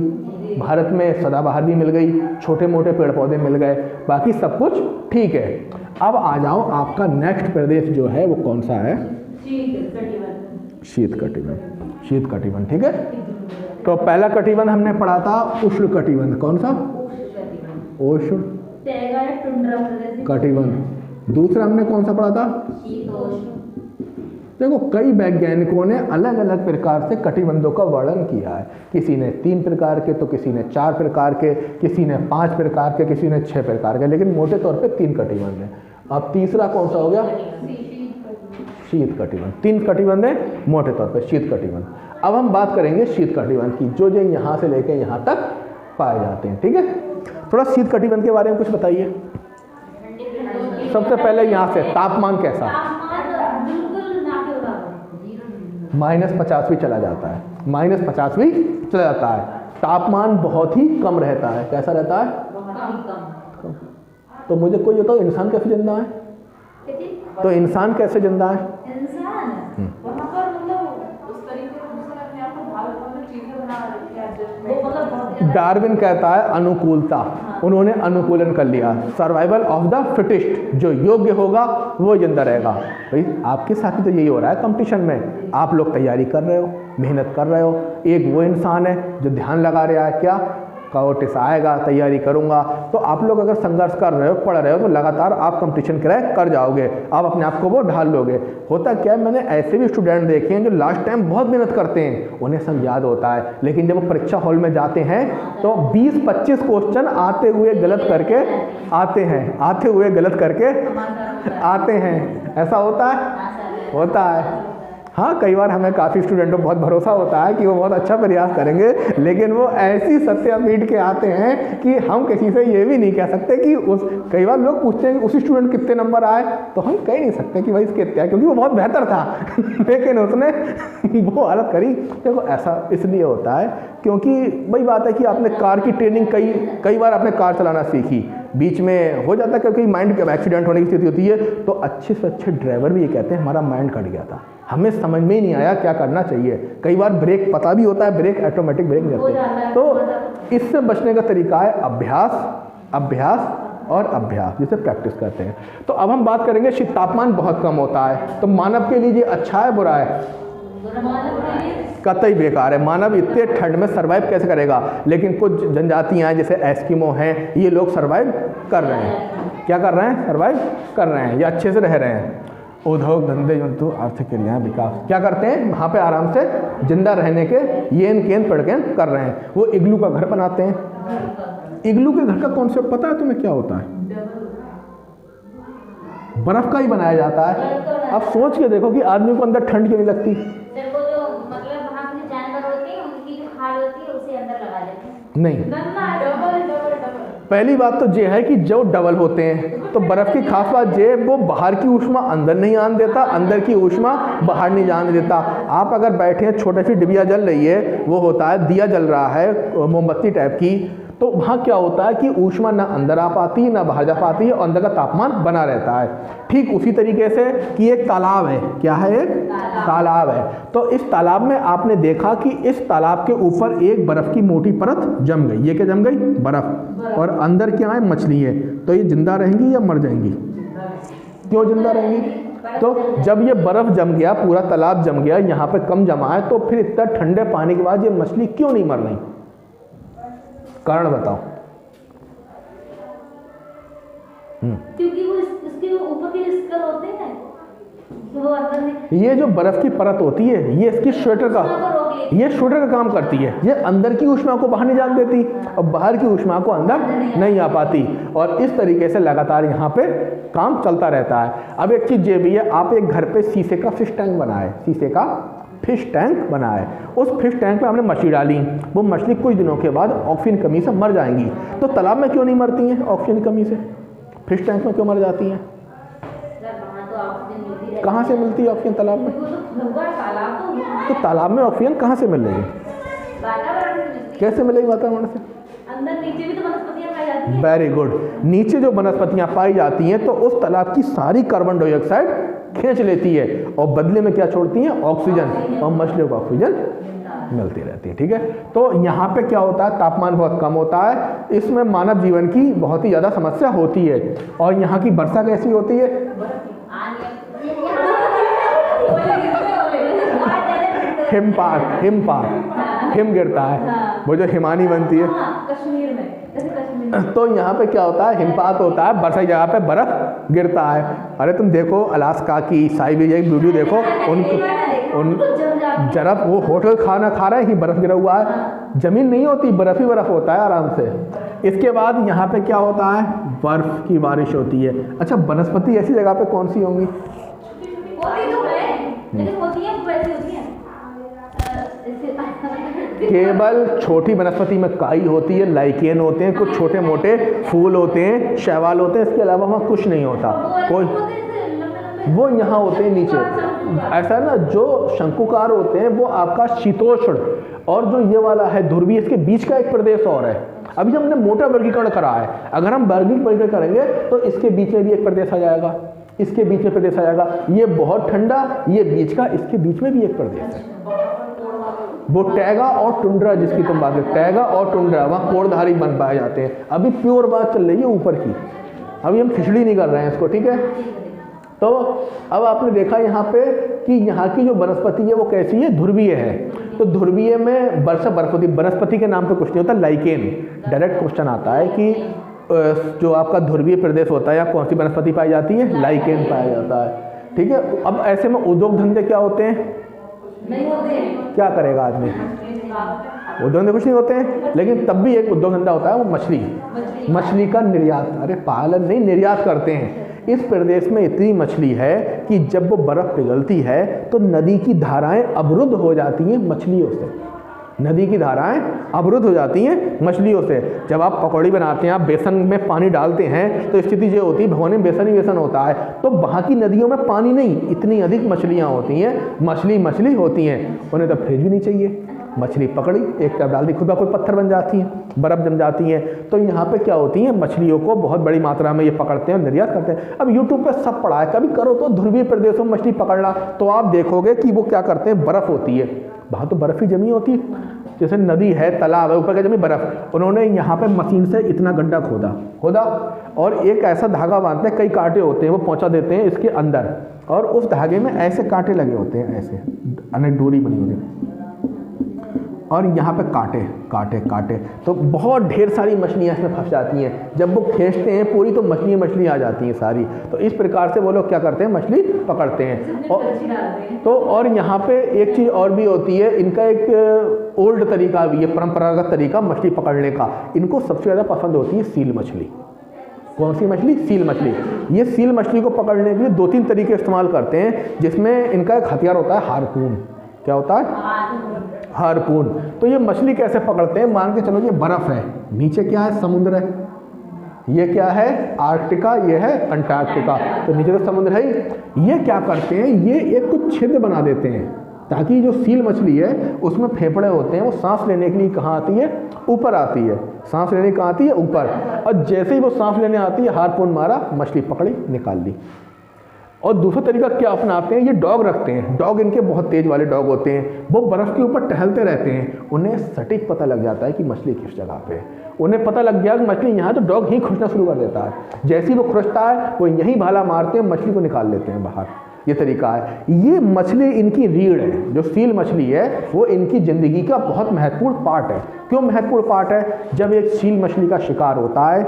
[SPEAKER 1] भारत में सदाबहार भी मिल गई, छोटे मोटे पेड़ पौधे मिल गए, बाकी सब कुछ ठीक है। अब आ जाओ, आपका नेक्स्ट प्रदेश जो है वो कौन सा है? शीत कटिबंध। शीत कटिबंध, ठीक है। तो पहला कटिबंध हमने पढ़ा था उष्ण कटिबंध। कौन सा? उष्ण कटिबंध। दूसरा हमने कौन सा पढ़ा था? देखो कई वैज्ञानिकों ने अलग अलग प्रकार से कटिबंधों का वर्णन किया है। किसी ने 3 प्रकार के, तो किसी ने 4 प्रकार के, किसी ने 5 प्रकार के, किसी ने 6 प्रकार के, लेकिन मोटे तौर पे 3 कटिबंध है। अब तीसरा कौन सा हो गया? शीत कटिबंध। 3 कटिबंध है मोटे तौर पे, शीत कटिबंध। अब हम बात करेंगे शीत कटिबंध की, जो यहाँ से लेके यहाँ तक पाए जाते हैं, ठीक है। थोड़ा शीत कटिबंध के बारे में कुछ बताइए। सबसे पहले यहाँ से तापमान कैसा? -50 भी चला जाता है, -50 भी चला जाता है। तापमान बहुत ही कम रहता है। कैसा रहता है? कम। तो मुझे कोई बताओ, इंसान कैसे जिंदा है? तो इंसान कैसे जिंदा है? डार्विन कहता है अनुकूलता, उन्होंने अनुकूलन कर लिया। सर्वाइवल ऑफ द फिटेस्ट, जो योग्य होगा वो जिंदा रहेगा। भाई आपके साथ ही तो यही हो रहा है कंपटीशन में। आप लोग तैयारी कर रहे हो, मेहनत कर रहे हो, एक वो इंसान है जो ध्यान लगा रहा है क्या का नोटिस आएगा, तैयारी करूँगा। तो आप लोग अगर संघर्ष कर रहे हो, पढ़ रहे हो, तो लगातार आप कंपटीशन क्रैक कर जाओगे, आप अपने आप को वो ढाल लोगे। होता क्या है, मैंने ऐसे भी स्टूडेंट देखे हैं जो लास्ट टाइम बहुत मेहनत करते हैं, उन्हें सब याद होता है, लेकिन जब वो परीक्षा हॉल में जाते हैं तो 20-25 क्वेश्चन आते हुए गलत करके आते हैं। ऐसा होता है। हाँ, कई बार हमें काफ़ी स्टूडेंटों को बहुत भरोसा होता है कि वो बहुत अच्छा प्रयास करेंगे, लेकिन वो ऐसी सत्या पीट के आते हैं कि हम किसी से ये भी नहीं कह सकते कि कई बार लोग पूछते हैं कि उसी स्टूडेंट कितने नंबर आए, तो हम कह नहीं सकते कि भाई इसके कितने आए, क्योंकि वो बहुत बेहतर था लेकिन उसने वो हालत करी। देखो ऐसा इसलिए होता है क्योंकि वही बात है कि आपने कार की ट्रेनिंग कई बार आपने कार चलाना सीखी, बीच में हो जाता है क्योंकि माइंड का एक्सीडेंट होने की स्थिति होती है, तो अच्छे से अच्छे ड्राइवर भी ये कहते हैं हमारा माइंड कट गया था, हमें समझ में ही नहीं आया क्या करना चाहिए। कई बार ब्रेक पता भी होता है, ब्रेक ऑटोमेटिक ब्रेक नहीं करते। तो इससे बचने का तरीका है अभ्यास और अभ्यास, जिसे प्रैक्टिस करते हैं। तो अब हम बात करेंगे, तापमान बहुत कम होता है, तो मानव के लिए ये अच्छा है बुरा है? कतई बेकार है। मानव इतने ठंड में सर्वाइव कैसे करेगा? लेकिन कुछ जनजातियां हैं जैसे एस्किमो हैं, ये लोग सर्वाइव कर रहे हैं। क्या कर रहे हैं? सर्वाइव कर रहे हैं, या अच्छे से रह रहे हैं। उद्योग धंधे जंतु आर्थिक क्रियाएं विकास क्या करते हैं? वहाँ पे आराम से जिंदा रहने के येन केन पड़केन कर रहे हैं। वो इग्लू का घर बनाते हैं। इग्लू के घर का कॉन्सेप्ट पता है तुम्हें क्या होता है? बर्फ का ही बनाया जाता है। अब सोच के देखो कि आदमी को अंदर ठंड क्यों नहीं लगती? नहीं, पहली बात तो ये है कि जो डबल होते हैं, तो बर्फ़ की खास बात ये, वो बाहर की ऊष्मा अंदर नहीं आने देता, अंदर की ऊष्मा बाहर नहीं जाने देता। आप अगर बैठे हैं, छोटी सी डिबिया जल रही है, वो होता है दिया जल रहा है मोमबत्ती टाइप की, तो वहाँ क्या होता है कि ऊष्मा ना अंदर आ पाती है ना बाहर जा पाती है, और अंदर का तापमान बना रहता है। ठीक उसी तरीके से कि एक तालाब है, क्या है? एक तालाब है। तो इस तालाब में आपने देखा कि इस तालाब के ऊपर एक बर्फ़ की मोटी परत जम गई। ये क्या जम गई? बर्फ़। और अंदर क्या है? मछली है। तो ये जिंदा रहेंगी या मर जाएंगी? क्यों जिंदा रहेंगी? तो जब ये बर्फ़ जम गया, पूरा तालाब जम गया, यहाँ पे कम जमा है, तो फिर इतना ठंडे पानी के बाद ये मछली क्यों नहीं मर रही? कारण बताओ।
[SPEAKER 2] क्योंकि वो इसके ऊपर के स्तर होते हैं, वो अंदर में
[SPEAKER 1] ये जो बर्फ की परत होती है, ये इसकी स्वेटर का काम करती है। ये अंदर की ऊष्मा को बाहर नहीं जाने देती और बाहर की ऊष्मा को अंदर नहीं आ पाती, और इस तरीके से लगातार यहाँ पे काम चलता रहता है। अब एक चीज़ ये भी है, आप एक घर पे शीशे का फिश टैंक बनाए, उस फिश टैंक में हमने मछली डाली, वो मछली कुछ दिनों के बाद ऑक्सीजन कमी से मर जाएंगी। तो तालाब में क्यों नहीं मरती हैं ऑक्सीजन कमी से? फिश टैंक में क्यों मर जाती हैं? कहाँ से मिलती है ऑक्सीजन तालाब में? तो तालाब में ऑक्सीजन कहाँ से मिल रही है? कैसे मिलेगी वातावरण से?
[SPEAKER 2] अंदर नीचे भी तो वनस्पतियां पाई जाती हैं।
[SPEAKER 1] Very good. नीचे जो वनस्पतियां पाई जाती हैं, तो उस तालाब की सारी कार्बन डाइऑक्साइड खींच लेती है और बदले में क्या छोड़ती हैं? ऑक्सीजन, और मछलियों को ऑक्सीजन मिलती रहती है। ठीक है, तो यहाँ पे क्या होता है? तापमान बहुत कम होता है, इसमें मानव जीवन की बहुत ही ज़्यादा समस्या होती है। और यहाँ की वर्षा कैसी होती है? हिम गिरता है, वो जो हिमानी बनती है
[SPEAKER 2] कश्मीर में,
[SPEAKER 1] तो यहाँ पे क्या होता है? हिमपात होता है, बरसाती जगह पे बर्फ गिरता है। अरे तुम देखो अलास्का की साइबेरिया की वीडियो देखो, उन जरा वो होटल खाना खा रहे हैं कि बर्फ गिरा हुआ है, जमीन नहीं होती, बर्फ ही बर्फ होता है आराम से। इसके बाद यहाँ पे क्या होता है? बर्फ की बारिश होती है। अच्छा, वनस्पति ऐसी जगह पे कौन सी होंगी? केवल छोटी वनस्पति में काई होती है, लाइकेन होते हैं, कुछ छोटे मोटे फूल होते हैं, शैवाल होते हैं, इसके अलावा वहाँ कुछ नहीं होता। कोई वो यहाँ होते हैं नीचे। ऐसा ना, जो शंकुकार होते हैं वो आपका शीतोष्ण, और जो ये वाला है ध्रुवीय, इसके बीच का एक प्रदेश और है। अभी हमने मोटा वर्गीकरण करा है, अगर हम वर्गीकरण वर्गीकरण करेंगे तो इसके बीच में भी एक प्रदेश आ जाएगा, इसके बीच में प्रदेश आ जाएगा, ये बहुत ठंडा, ये बीच का, इसके बीच में भी एक प्रदेश है। वो टैगा और टुंड्रा जिसकी तुम बात कर, टैगा और टुंड्रा, वहाँ कोड़धारी बन पाए जाते हैं। अभी प्योर बात चल रही है ऊपर की, अभी हम खिचड़ी नहीं कर रहे हैं इसको। ठीक है, तो अब आपने देखा यहाँ पे कि यहाँ की जो वनस्पति है वो कैसी है? ध्रुवीय है। तो ध्रुवीय में वर्षा बर्फ होती है, वनस्पति के नाम पे कुछ नहीं होता, लाइकेन। डायरेक्ट क्वेश्चन आता है कि जो आपका ध्रुवीय प्रदेश होता है या कौन सी वनस्पति पाई जाती है, लाइकेन पाया जाता है। ठीक है, अब ऐसे में उद्योग धंधे क्या होते हैं,
[SPEAKER 2] नहीं होते हैं।
[SPEAKER 1] क्या करेगा आदमी, उद्योग धंधे कुछ नहीं होते हैं, लेकिन तब भी एक उद्योग धंधा होता है, वो मछली का निर्यात। अरे पालन नहीं, निर्यात करते हैं। इस प्रदेश में इतनी मछली है कि जब वो बर्फ़ पिघलती है तो नदी की धाराएं अवरुद्ध हो जाती हैं मछलियों से, नदी की धाराएं अवरुद्ध हो जाती हैं मछलियों से। जब आप पकौड़ी बनाते हैं, आप बेसन में पानी डालते हैं तो स्थिति ये होती है, भगोने में बेसन ही बेसन होता है, तो वहाँ की नदियों में पानी नहीं, इतनी अधिक मछलियाँ होती हैं, मछली होती हैं, उन्हें तो फ्रिज भी नहीं चाहिए। मछली पकड़ी, एक तरफ डाल दी, खुद ब खुद पत्थर बन जाती हैं, बर्फ़ जम जाती हैं। तो यहाँ पे क्या होती हैं, मछलियों को बहुत बड़ी मात्रा में ये पकड़ते हैं और निर्यात करते हैं। अब यूट्यूब पे सब पड़ा है, कभी करो तो ध्रुवीय प्रदेशों में मछली पकड़ना, तो आप देखोगे कि वो क्या करते हैं, बर्फ़ होती है, वहाँ तो बर्फ़ ही जमी होती है, जैसे नदी है, तालाब है, ऊपर क्या जमी बर्फ़। उन्होंने यहाँ पे मशीन से इतना गड्ढा खोदा और एक ऐसा धागा बांधते हैं, कई कांटे होते हैं, वो पहुँचा देते हैं इसके अंदर, और उस धागे में ऐसे कांटे लगे होते हैं, ऐसे अनेक डोरी बनी होती है, और यहाँ पे कांटे, तो बहुत ढेर सारी मछलियाँ इसमें फंस जाती हैं। जब वो खींचते हैं पूरी तो मछली आ जाती हैं सारी। तो इस प्रकार से वो लोग क्या करते हैं, मछली पकड़ते हैं। और यहाँ पे एक चीज़ और भी होती है, इनका एक ओल्ड तरीका भी है, परंपरागत तरीका मछली पकड़ने का। इनको सबसे ज़्यादा पसंद होती है सील मछली। कौन सी मछली, सील मछली। ये सील मछली को पकड़ने के लिए 2-3 तरीके इस्तेमाल करते हैं, जिसमें इनका एक हथियार होता है हार्पून। क्या होता है, हार्पून। तो ये मछली कैसे पकड़ते हैं, मान के चलो ये बर्फ़ है, नीचे क्या है, समुद्र है, ये क्या है, आर्कटिका, ये है अंटार्कटिका, तो नीचे तो समुद्र है ही। ये क्या करते हैं, ये एक कुछ छिद्र बना देते हैं ताकि जो सील मछली है उसमें फेफड़े होते हैं, वो सांस लेने के लिए कहाँ आती है, ऊपर आती है, सांस लेने कहाँ आती है, ऊपर। और जैसे ही वो सांस लेने आती है, हार्पून मारा, मछली पकड़ी, निकाल ली। और दूसरा तरीका क्या अपनाते हैं, ये डॉग रखते हैं। डॉग इनके बहुत तेज वाले डॉग होते हैं, वो बर्फ़ के ऊपर टहलते रहते हैं, उन्हें सटीक पता लग जाता है कि मछली किस जगह पे है। उन्हें पता लग गया कि मछली यहाँ, तो डॉग ही खुरचना शुरू कर देता है। जैसे ही वो खुरचता है, वो यहीं भाला मारते हैं, मछली को निकाल लेते हैं बाहर। ये तरीका है। ये मछली इनकी रीढ़ है, जो सील मछली है वो इनकी ज़िंदगी का बहुत महत्वपूर्ण पार्ट है। क्यों महत्वपूर्ण पार्ट है, जब एक सील मछली का शिकार होता है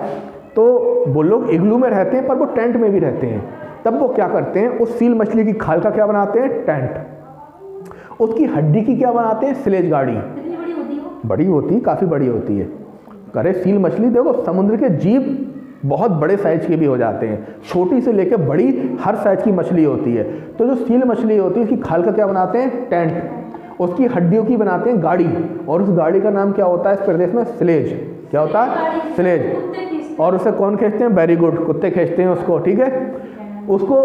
[SPEAKER 1] तो वो लोग इग्लू में रहते हैं, पर वो टेंट में भी रहते हैं। तब वो क्या करते हैं, उस सील मछली की खाल का क्या बनाते हैं, टेंट। उसकी हड्डी की क्या बनाते हैं, स्लेज गाड़ी। बड़ी होती है, काफ़ी बड़ी होती है। अरे सील मछली देखो, समुद्र के जीव बहुत बड़े साइज के भी हो जाते हैं, छोटी से लेकर बड़ी हर साइज की मछली होती है। तो जो सील मछली होती है उसकी खाल का क्या बनाते हैं, टेंट। उसकी हड्डियों की बनाते हैं गाड़ी, और उस गाड़ी का नाम क्या होता है इस प्रदेश में, स्लेज। क्या होता है, स्लेज। और उसे कौन खींचते हैं, वेरी गुड, कुत्ते खींचते हैं उसको, ठीक है, उसको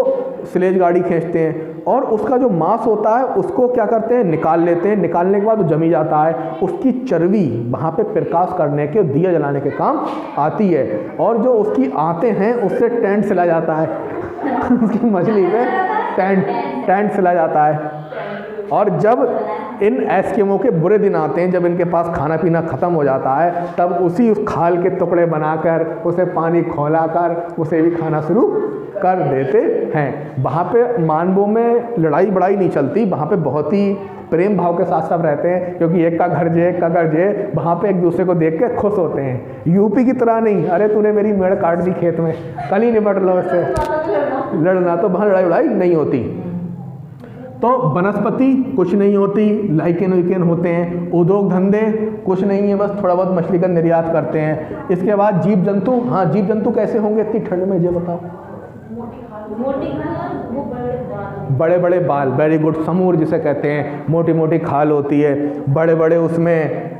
[SPEAKER 1] स्लेज गाड़ी खींचते हैं। और उसका जो मांस होता है उसको क्या करते हैं, निकाल लेते हैं। निकालने के बाद वो जमी जाता है, उसकी चर्बी वहाँ पे प्रकाश करने के, दिया जलाने के काम आती है। और जो उसकी आंतें हैं उससे टेंट सिला जाता है उसकी मछली पे टेंट सिला जाता है। और जब इन एस्किमो के बुरे दिन आते हैं, जब इनके पास खाना पीना ख़त्म हो जाता है, तब उस खाल के टुकड़े बनाकर, उसे पानी खौलाकर उसे भी खाना शुरू कर देते हैं। वहाँ पे मानवों में लड़ाई बड़ाई नहीं चलती, वहाँ पे बहुत ही प्रेम भाव के साथ सब रहते हैं, क्योंकि एक का घर जे, एक का घर जे, वहाँ पे एक दूसरे को देख के खुश होते हैं। यूपी की तरह नहीं, अरे तूने मेरी मेड़ काट दी खेत में, कल ही निपट लो इससे, लड़ना। तो वहाँ लड़ाई वड़ाई नहीं होती। तो वनस्पति कुछ नहीं होती, लाइकेन विकेन होते हैं। उद्योग धंधे कुछ नहीं है, बस थोड़ा बहुत मछली का निर्यात करते हैं। इसके बाद जीव जंतु, हाँ जीव जंतु कैसे होंगे इतनी ठंड में, ये बताओ। बड़े बड़े बाल, वेरी गुड, समूर जिसे कहते हैं, मोटी मोटी खाल होती है, बड़े बड़े उसमें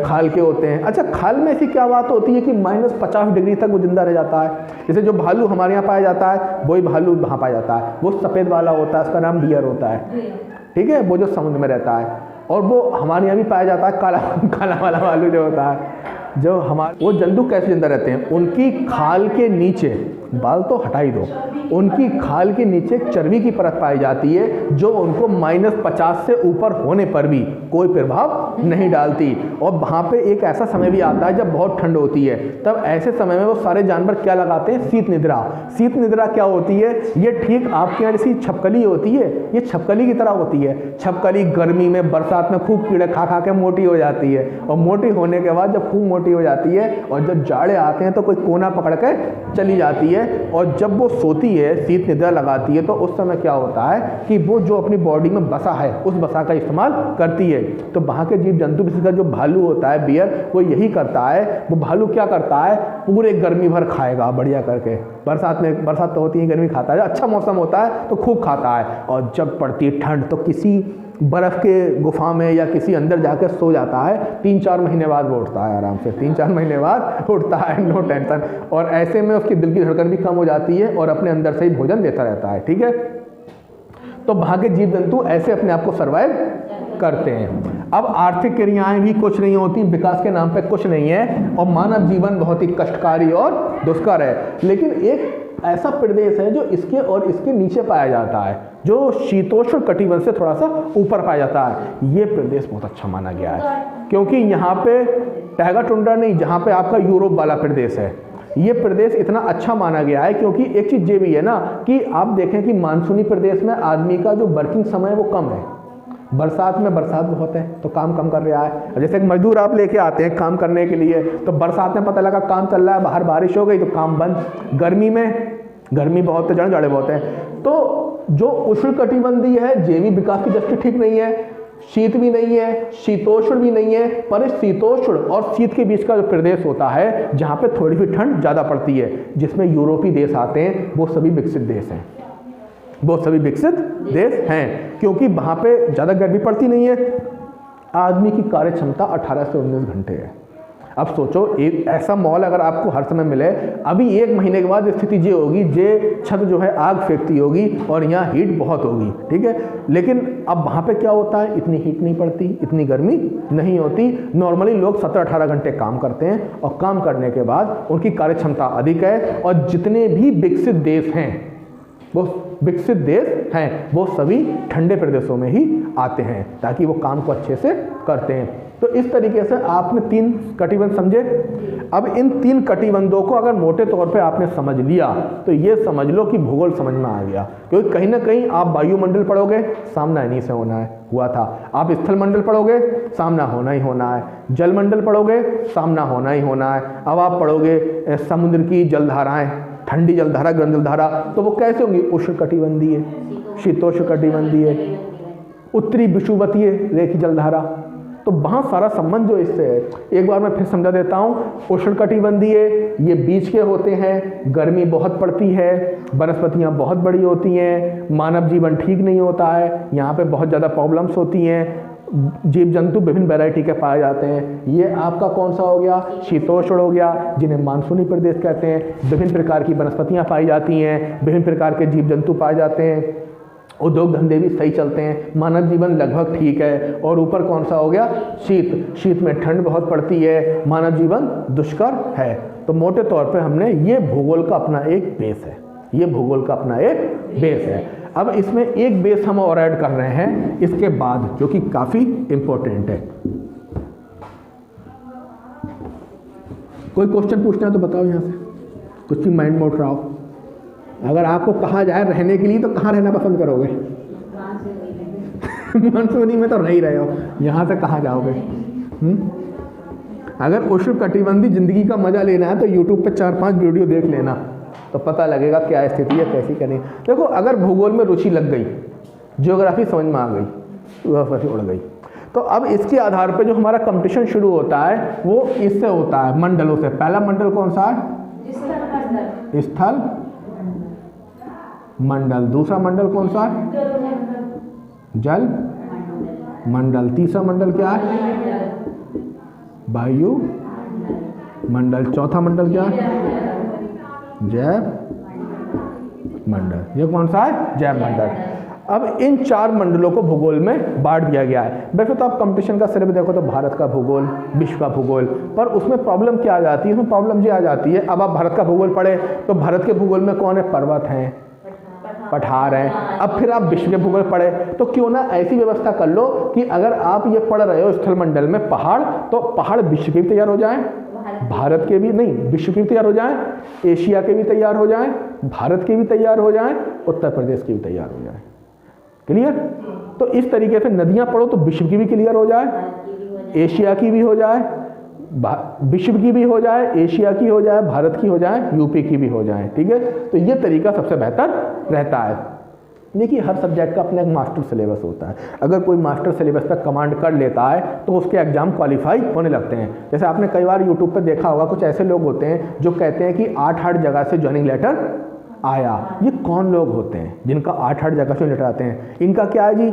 [SPEAKER 1] खाल के होते हैं। अच्छा, खाल में ऐसी क्या बात होती है कि -50 डिग्री तक वो जिंदा रह जाता है। जैसे जो भालू हमारे यहाँ पाया जाता है, वही भालू वहाँ पाया जाता है, वो सफ़ेद वाला होता है, उसका नाम बियर होता है, ठीक है, वो जो समुद्र में रहता है। और वो हमारे यहाँ भी पाया जाता है काला वाला भालू जो होता है। जो हमारे वो जंतु कैसे जिंदा रहते हैं, उनकी खाल के नीचे, बाल तो हटा ही दो, उनकी खाल के नीचे चर्बी की परत पाई जाती है, जो उनको -50 से ऊपर होने पर भी कोई प्रभाव नहीं डालती। और वहाँ पे एक ऐसा समय भी आता है जब बहुत ठंड होती है, तब ऐसे समय में वो सारे जानवर क्या लगाते हैं, शीत निद्रा। शीत निद्रा क्या होती है, ये ठीक आपके यहाँ जैसी छपकली होती है, ये छपकली की तरह होती है। छपकली गर्मी में बरसात में खूब कीड़े खा खा के मोटी हो जाती है, और मोटी होने के बाद जब खूब मोटी हो जाती है और जब जाड़े आते हैं तो कोई कोना पकड़ के चली जाती है। और जब वो सोती है, शीत निद्रा लगाती है, तो उस समय क्या होता है कि वो जो अपनी बॉडी में बसा है उस बसा का इस्तेमाल करती है। तो वहाँ के जीव जंतु, विशेषकर जो भालू होता है, बियर, वो यही करता है। वो भालू क्या करता है, पूरे गर्मी भर खाएगा बढ़िया करके। बरसात तो होती है, गर्मी खाता है, अच्छा मौसम होता है तो खूब खाता है। और जब पड़ती है ठंड तो किसी बर्फ़ के गुफा में या किसी अंदर जाकर सो जाता है। 3-4 महीने बाद वो उठता है आराम से, 3-4 महीने बाद उठता है, नो टेंशन। और ऐसे में उसकी दिल की धड़कन भी कम हो जाती है और अपने अंदर से ही भोजन देता रहता है, ठीक है। तो वहाँ के जीव जंतु ऐसे अपने आप को सर्वाइव करते हैं। अब आर्थिक क्रियाएं भी कुछ नहीं होती, विकास के नाम पे कुछ नहीं है, और मानव जीवन बहुत ही कष्टकारी और दुष्कर है। लेकिन एक ऐसा प्रदेश है जो इसके और इसके नीचे पाया जाता है, जो शीतोष्ण कटिबंध से थोड़ा सा ऊपर पाया जाता है। ये प्रदेश बहुत अच्छा माना गया है, क्योंकि यहाँ पे टैगा टुंड्रा नहीं, जहाँ पे आपका यूरोप वाला प्रदेश है, ये प्रदेश इतना अच्छा माना गया है। क्योंकि एक चीज़ ये भी है ना कि आप देखें कि मानसूनी प्रदेश में आदमी का जो वर्किंग समय है वो कम है। बरसात में बरसात बहुत है तो काम कम कर रहा है। जैसे एक मजदूर आप लेके आते हैं काम करने के लिए, तो बरसात में पता लगा काम चल रहा है, बाहर बारिश हो गई तो काम बंद। गर्मी में गर्मी बहुत है, जाड़े बहुत है। तो जो उष्णकटिबंधीय है, ये भी विकास की दृष्टि ठीक नहीं है, शीत भी नहीं है, शीतोष्ण भी नहीं है। पर इस शीतोष्ण और शीत के बीच का जो प्रदेश होता है, जहाँ पे थोड़ी सी ठंड ज़्यादा पड़ती है, जिसमें यूरोपीय देश आते हैं, वो सभी विकसित देश हैं, वो सभी विकसित देश हैं। क्योंकि वहाँ पे ज़्यादा गर्मी पड़ती नहीं है, आदमी की कार्य क्षमता 18 से 19 घंटे है। अब सोचो, एक ऐसा मॉल अगर आपको हर समय मिले, अभी 1 महीने के बाद स्थिति ये होगी, जे छत जो है आग फेंकती होगी और यहाँ हीट बहुत होगी, ठीक है। लेकिन अब वहाँ पे क्या होता है, इतनी हीट नहीं पड़ती, इतनी गर्मी नहीं होती। नॉर्मली लोग 17-18 घंटे काम करते हैं, और काम करने के बाद उनकी कार्य क्षमता अधिक है। और जितने भी विकसित देश हैं, वो विकसित देश हैं, वो सभी ठंडे प्रदेशों में ही आते हैं, ताकि वो काम को अच्छे से करते हैं। तो इस तरीके से आपने 3 कटिबंध समझे। अब इन 3 कटिबंधों को अगर मोटे तौर पे आपने समझ लिया, तो ये समझ लो कि भूगोल समझ में आ गया। क्योंकि कहीं ना कहीं आप वायुमंडल पढ़ोगे, सामना इन्हीं से होना है, हुआ था। आप स्थल मंडल पढ़ोगे, सामना होना ही होना है। जलमंडल पढ़ोगे, सामना होना ही होना है। अब आप पढ़ोगे समुद्र की जलधाराएं, ठंडी जलधारा, गर्म जलधारा, तो वो कैसे होंगी, उष्णकटिबंधीय, शीतोष्णकटिबंधीय, उत्तरी विषुवतीय रेखीय जलधारा। तो वहाँ सारा संबंध जो इससे है, एक बार मैं फिर समझा देता हूँ। उष्णकटिबंधीय ये बीच के होते हैं, गर्मी बहुत पड़ती है, वनस्पतियाँ बहुत बड़ी होती हैं, मानव जीवन ठीक नहीं होता है, यहाँ पे बहुत ज़्यादा प्रॉब्लम्स होती हैं, जीव जंतु विभिन्न वैरायटी के पाए जाते हैं। ये आपका कौन सा हो गया, शीतोष्ण हो गया, जिन्हें मानसूनी प्रदेश कहते हैं। विभिन्न प्रकार की वनस्पतियाँ पाई जाती हैं, विभिन्न प्रकार के जीव जंतु पाए जाते हैं, उद्योग धंधे भी सही चलते हैं, मानव जीवन लगभग ठीक है। और ऊपर कौन सा हो गया, शीत, शीत में ठंड बहुत पड़ती है, मानव जीवन दुष्कर है। तो मोटे तौर पे हमने ये भूगोल का अपना एक बेस है, ये भूगोल का अपना एक बेस है। अब इसमें एक बेस हम और ऐड कर रहे हैं इसके बाद, जो कि काफ़ी इम्पोर्टेंट है। कोई क्वेश्चन पूछना है तो बताओ यहाँ से, कुछ भी माइंड में उठ रहा हो। अगर आपको कहा जाए रहने के लिए तो कहाँ रहना पसंद करोगे? मानसूनी में तो रह ही रहे हो, यहाँ से कहाँ जाओगे? अगर उष्णकटिबंधीय जिंदगी का मजा लेना है तो यूट्यूब पे 4-5 वीडियो देख लेना, तो पता लगेगा क्या स्थिति है, कैसी करनी। देखो, अगर भूगोल में रुचि लग गई, जियोग्राफी समझ में आ गई, जियोग्राफी उड़ गई, तो अब इसके आधार पे जो हमारा कंपटीशन शुरू होता है वो इससे होता है, मंडलों से। पहला मंडल कौन सा है? स्थल मंडल। दूसरा मंडल कौन सा है? जल मंडल। तीसरा मंडल क्या है? वायु मंडल। चौथा मंडल क्या है? जैव मंडल। ये कौन सा है? जैव मंडल। अब इन 4 मंडलों को भूगोल में बांट दिया गया है। वैसे तो आप कंपटीशन का सिलेबस देखो तो भारत का भूगोल, विश्व का भूगोल, पर उसमें प्रॉब्लम क्या आ जाती है? उसमें प्रॉब्लम ये आ जाती है, अब आप भारत का भूगोल पढ़े तो भारत के भूगोल में कौन है? पर्वत हैं, पठार हैं। अब फिर आप विश्व के भूगोल पढ़े तो क्यों ना ऐसी व्यवस्था कर लो कि अगर आप ये पढ़ रहे हो स्थल मंडल में पहाड़, तो पहाड़ विश्व के भी तैयार हो जाएं, भारत के भी नहीं, विश्व के भी तैयार हो जाएं, एशिया के भी तैयार हो जाएं, भारत के भी तैयार हो जाएं, उत्तर प्रदेश के भी तैयार हो जाएं। क्लियर? तो इस तरीके से नदियां पढ़ो तो विश्व की भी क्लियर हो जाए, एशिया की भी हो जाए, विश्व की भी हो जाए, एशिया की हो जाए, भारत की हो जाए, यूपी की भी हो जाए। ठीक है, तो ये तरीका सबसे बेहतर रहता है। देखिए हर सब्जेक्ट का अपना एक मास्टर सिलेबस होता है। अगर कोई मास्टर सिलेबस पर कमांड कर लेता है तो उसके एग्जाम क्वालिफाई होने लगते हैं। जैसे आपने कई बार यूट्यूब पे देखा होगा, कुछ ऐसे लोग होते हैं जो कहते हैं कि 8 जगह से ज्वाइनिंग लेटर आया। ये कौन लोग होते हैं जिनका 8 जगह से लेटर आते हैं? इनका क्या है जी,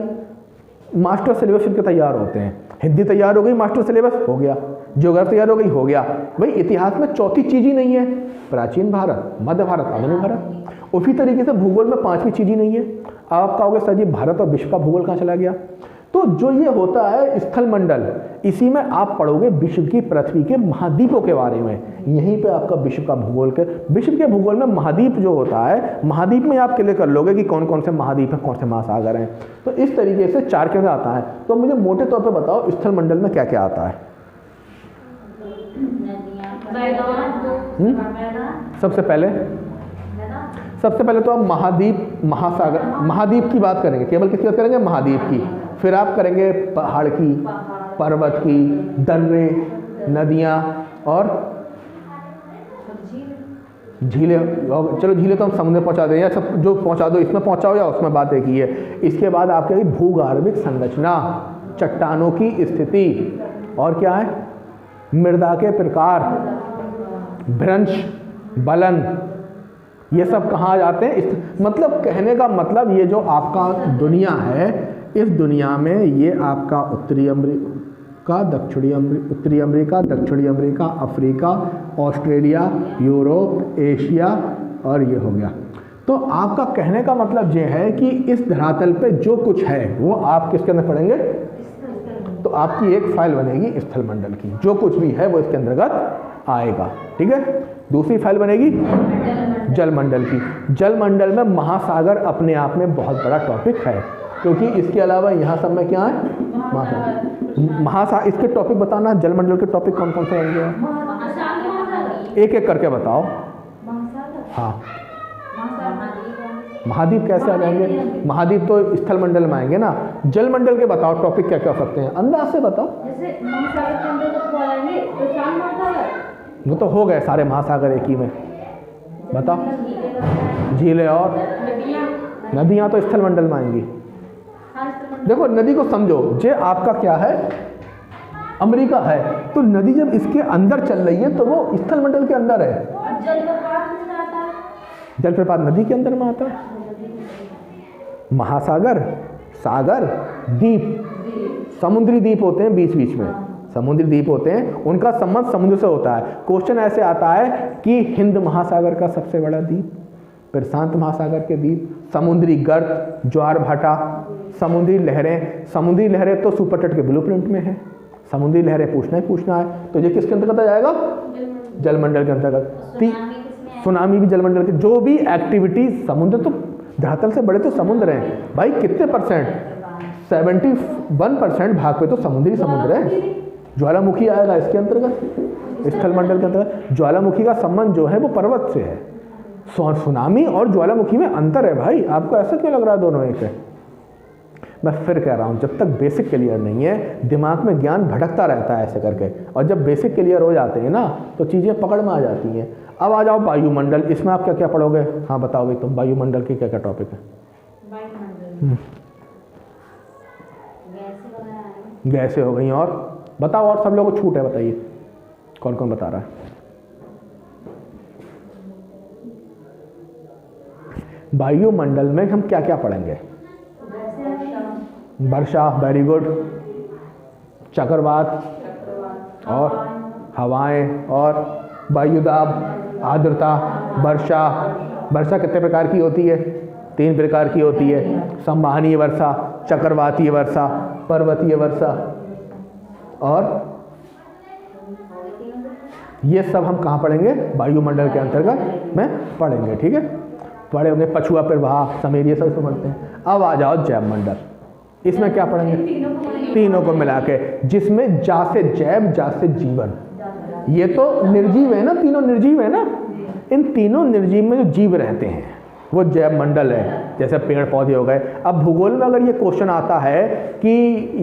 [SPEAKER 1] मास्टर सिलेबस इनके तैयार होते हैं। हिंदी तैयार हो गई, मास्टर सिलेबस हो गया, ज्योग्राफी तैयार हो गई, हो गया। भाई इतिहास में चौथी चीज़ ही नहीं है, प्राचीन भारत, मध्य भारत, आधुनिक भारत। उसी तरीके से भूगोल में 5वीं चीज़ ही नहीं है। आप कहोगे सर जी भारत और विश्व का भूगोल कहाँ चला गया? तो जो ये होता है स्थल मंडल, इसी में आप पढ़ोगे विश्व की, पृथ्वी के महाद्वीपों के बारे में। यहीं पे आपका विश्व का भूगोल के, विश्व के भूगोल में महाद्वीप जो होता है, महाद्वीप में आप क्लियर कर लोगे कि कौन कौन से महाद्वीप हैं, कौन से महासागर हैं। तो इस तरीके से 4 के अंदर आता है। तो मुझे मोटे तौर पर बताओ स्थल मंडल में क्या क्या आता है? सबसे पहले तो आप महाद्वीप, महासागर, महाद्वीप की बात करेंगे। केवल किसकी बात करेंगे? महाद्वीप की। फिर आप करेंगे पहाड़ की, पर्वत की, दर्रे, नदियाँ और झीलें। चलो झीलें तो हम समुद्र पहुँचा दें, या सब जो पहुँचा दो, इसमें पहुँचाओ या उसमें बात एक ही है। इसके बाद आपके भूगर्भिक संरचना, चट्टानों की स्थिति, और क्या है, मृदा के प्रकार, भ्रंश, बलन, ये सब कहाँ जाते हैं? मतलब कहने का मतलब ये जो आपका दुनिया है, इस दुनिया में ये आपका उत्तरी अमेरिका, दक्षिणी अमेरिका, उत्तरी अमेरिका, दक्षिणी America, Africa, Australia, Europe, Asia, और ये हो गया। तो आपका कहने का मतलब ये है कि इस धरातल पे जो कुछ है वो आप किसके अंदर पढ़ेंगे? तो आपकी एक फाइल बनेगी स्थल मंडल की, जो कुछ भी है वो इसके अंतर्गत आएगा। ठीक है, दूसरी फाइल बनेगी जल मंडल की। जल मंडल में महासागर अपने आप में बहुत बड़ा टॉपिक है, क्योंकि इसके अलावा यहाँ सब में क्या है, महासागर। इसके टॉपिक बताना, जल मंडल के टॉपिक कौन कौन से होंगे? एक एक करके बताओ। हाँ, महाद्वीप कैसे आ जाएंगे? महाद्वीप तो स्थल मंडल में आएंगे ना। जल मंडल के बताओ टॉपिक क्या क्या हो सकते हैं, अंदाज से बताओ।
[SPEAKER 2] जैसे महासागर के अंदर तो आएंगे प्रशांत महासागर,
[SPEAKER 1] वो तो हो गए सारे महासागर एक ही में। बताओ। झीलें और नदियाँ तो स्थल मंडल में आएंगी। देखो नदी को समझो, जे आपका क्या है, अमेरिका है, तो नदी जब इसके अंदर चल रही है तो वो स्थल मंडल के अंदर है। जलप्रपात नदी के अंदर में आता है। महासागर, सागर, द्वीप, समुद्री द्वीप होते हैं बीच बीच में, समुद्री द्वीप होते हैं, उनका संबंध समुद्र से होता है। क्वेश्चन ऐसे आता है कि हिंद महासागर का सबसे बड़ा द्वीप, प्रशांत महासागर के द्वीप, समुद्री गर्त, ज्वार भाटा, समुद्री लहरें। समुद्री लहरें तो सुपर तट के ब्लूप्रिंट में है, समुद्री लहरें पूछना ही पूछना है। तो ये किसके अंतर्गत आ जाएगा? जलमंडल के अंतर्गत। सुनामी भी जलमंडल के, जो भी एक्टिविटी समुद्र, तो धरातल से बड़े तो समुद्र हैं भाई। कितने परसेंट? 71% भाग पे तो समुद्री समुद्र है। ज्वालामुखी आएगा इसके अंतर्गत, स्थल मंडल के अंतर्गत। ज्वालामुखी का संबंध जो है वो पर्वत से है। सुनामी और ज्वालामुखी में अंतर है भाई, आपको ऐसा क्यों लग रहा है दोनों एक है? मैं फिर कह रहा हूँ, जब तक बेसिक क्लियर नहीं है दिमाग में ज्ञान भटकता रहता है ऐसे करके, और जब बेसिक क्लियर हो जाते हैं ना तो चीज़ें पकड़ में आ जाती हैं। अब आ जाओ वायुमंडल, इसमें आप क्या क्या पढ़ोगे? हाँ बताओगे तुम, वायुमंडल की क्या क्या टॉपिक है? गैसें हो गई, और बताओ, और सब लोगों को छूट है, बताइए कौन कौन बता रहा है? वायुमंडल में हम क्या क्या पढ़ेंगे? वर्षा, वेरी गुड, चक्रवात, और हवाएं, और वायुदाब, आर्द्रता। वर्षा, वर्षा कितने प्रकार की होती है? 3 प्रकार की होती है, संवहनीय वर्षा, चक्रवातीय वर्षा, पर्वतीय वर्षा। और ये सब हम कहाँ पढ़ेंगे? वायुमंडल के अंतर्गत में पढ़ेंगे। ठीक है, पढ़े होंगे पछुआ प्रवाह, समीर, ये सब पढ़ते हैं। अब आ जाओ जैव मंडल, इसमें क्या पढ़ेंगे? तीनों को मिला के, जिसमें जा से जैव, जा से जीवन। ये तो निर्जीव है ना, तीनों निर्जीव है ना। इन तीनों निर्जीव में जो जीव रहते हैं वो जैव मंडल है, जैसे पेड़ पौधे हो गए। अब भूगोल में अगर ये क्वेश्चन आता है कि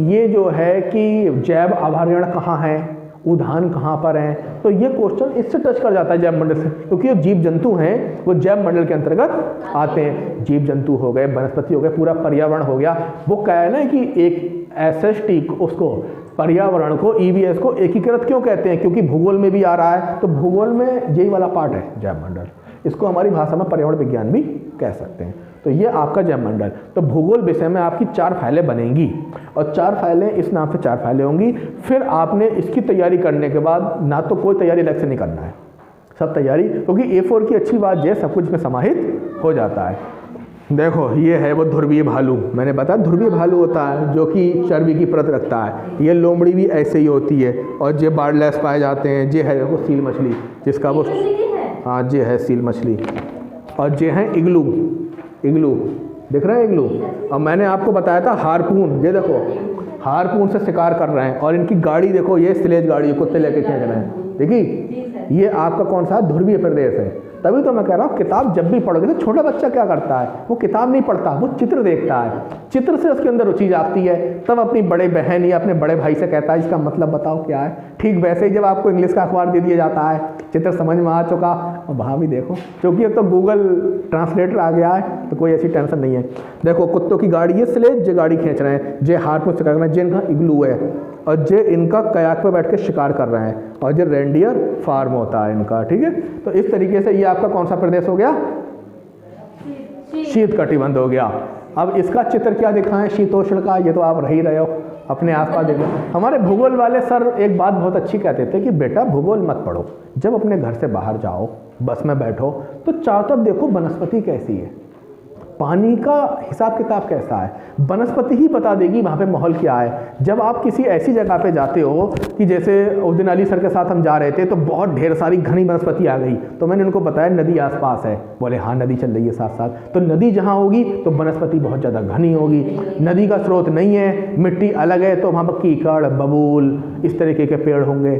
[SPEAKER 1] ये जो है कि जैव अभ्यारण्य कहाँ है, उद्यान कहाँ पर हैं, तो ये क्वेश्चन इससे टच कर जाता है जैव मंडल से, क्योंकि जो जीव जंतु हैं वो जैव मंडल के अंतर्गत आते हैं। जीव जंतु हो गए, वनस्पति हो गए, पूरा पर्यावरण हो गया। वो क्या है ना कि एक एसएसटी उसको, पर्यावरण को, ईवीएस को एकीकृत क्यों कहते हैं? क्योंकि भूगोल में भी आ रहा है, तो भूगोल में यही वाला पार्ट है जैव मंडल। इसको हमारी भाषा में पर्यावरण विज्ञान भी कह सकते हैं। तो ये आपका जैव मंडल। तो भूगोल विषय में आपकी 4 फाइलें बनेंगी, और 4 फाइलें इस नाम से 4 फाइलें होंगी। फिर आपने इसकी तैयारी करने के बाद ना तो कोई तैयारी अलग से नहीं करना है, सब तैयारी, क्योंकि A4 की अच्छी बात ये सब कुछ में समाहित हो जाता है। देखो ये है वो ध्रुवीय भालू, मैंने बताया ध्रुवीय भालू होता है जो कि चर्बी की परत रखता है। ये लोमड़ी भी ऐसे ही होती है, और ये बार्डलेस पाए जाते हैं। ये है देखो सील मछली, जिसका वो, हाँ ये है सील मछली, और ये है इग्लू। इग्लू दिख रहा है इग्लू। और मैंने आपको बताया था हारपून, ये देखो हारपून से शिकार कर रहे हैं। और इनकी गाड़ी देखो, ये स्लेज गाड़ी, कुत्ते लेके खींच रहे हैं, देखिए। ये आपका कौन सा ध्रुवीय प्रदेश है। तभी तो मैं कह रहा हूँ किताब जब भी पढ़ोगे, तो छोटा बच्चा क्या करता है, वो किताब नहीं पढ़ता, वो चित्र देखता है। चित्र से उसके अंदर रुचि जाती है, तब अपनी बड़े बहन या अपने बड़े भाई से कहता है इसका मतलब बताओ क्या है। ठीक वैसे ही जब आपको इंग्लिश का अखबार दे दिया जाता है, चित्र समझ में आ चुका, और वहाँ भी देखो, क्योंकि अब तो गूगल ट्रांसलेटर आ गया है, तो कोई ऐसी टेंशन नहीं है। देखो कुत्तों की गाड़ी, ये स्लेज जो गाड़ी खींच रहे हैं, जे हाथ में शिकार कर रहे हैं, जिनका इग्लू है, और जे इनका कयाक पे बैठ के शिकार कर रहे हैं, और जो रेंडियर फार्म होता है इनका, ठीक है। तो इस तरीके से ये आपका कौन सा प्रदेश हो गया? शीत कटिबंध हो गया। अब इसका चित्र क्या दिखाएं शीतोष्ण का, ये तो आप रह ही रहे हो, अपने आसपास देखो। हमारे भूगोल वाले सर एक बात बहुत अच्छी कहते थे कि बेटा भूगोल मत पढ़ो, जब अपने घर से बाहर जाओ, बस में बैठो, तो चारों तरफ देखो वनस्पति कैसी है, पानी का हिसाब किताब कैसा है, वनस्पति ही बता देगी वहाँ पे माहौल क्या है। जब आप किसी ऐसी जगह पे जाते हो कि जैसे उस दिन अली सर के साथ हम जा रहे थे, तो बहुत ढेर सारी घनी वनस्पति आ गई, तो मैंने उनको बताया नदी आसपास है, बोले हाँ नदी चल रही है साथ साथ। तो नदी जहाँ होगी तो वनस्पति बहुत ज़्यादा घनी होगी। नदी का स्रोत नहीं है, मिट्टी अलग है, तो वहाँ पर कीकड़, बबूल, इस तरीके के पेड़ होंगे।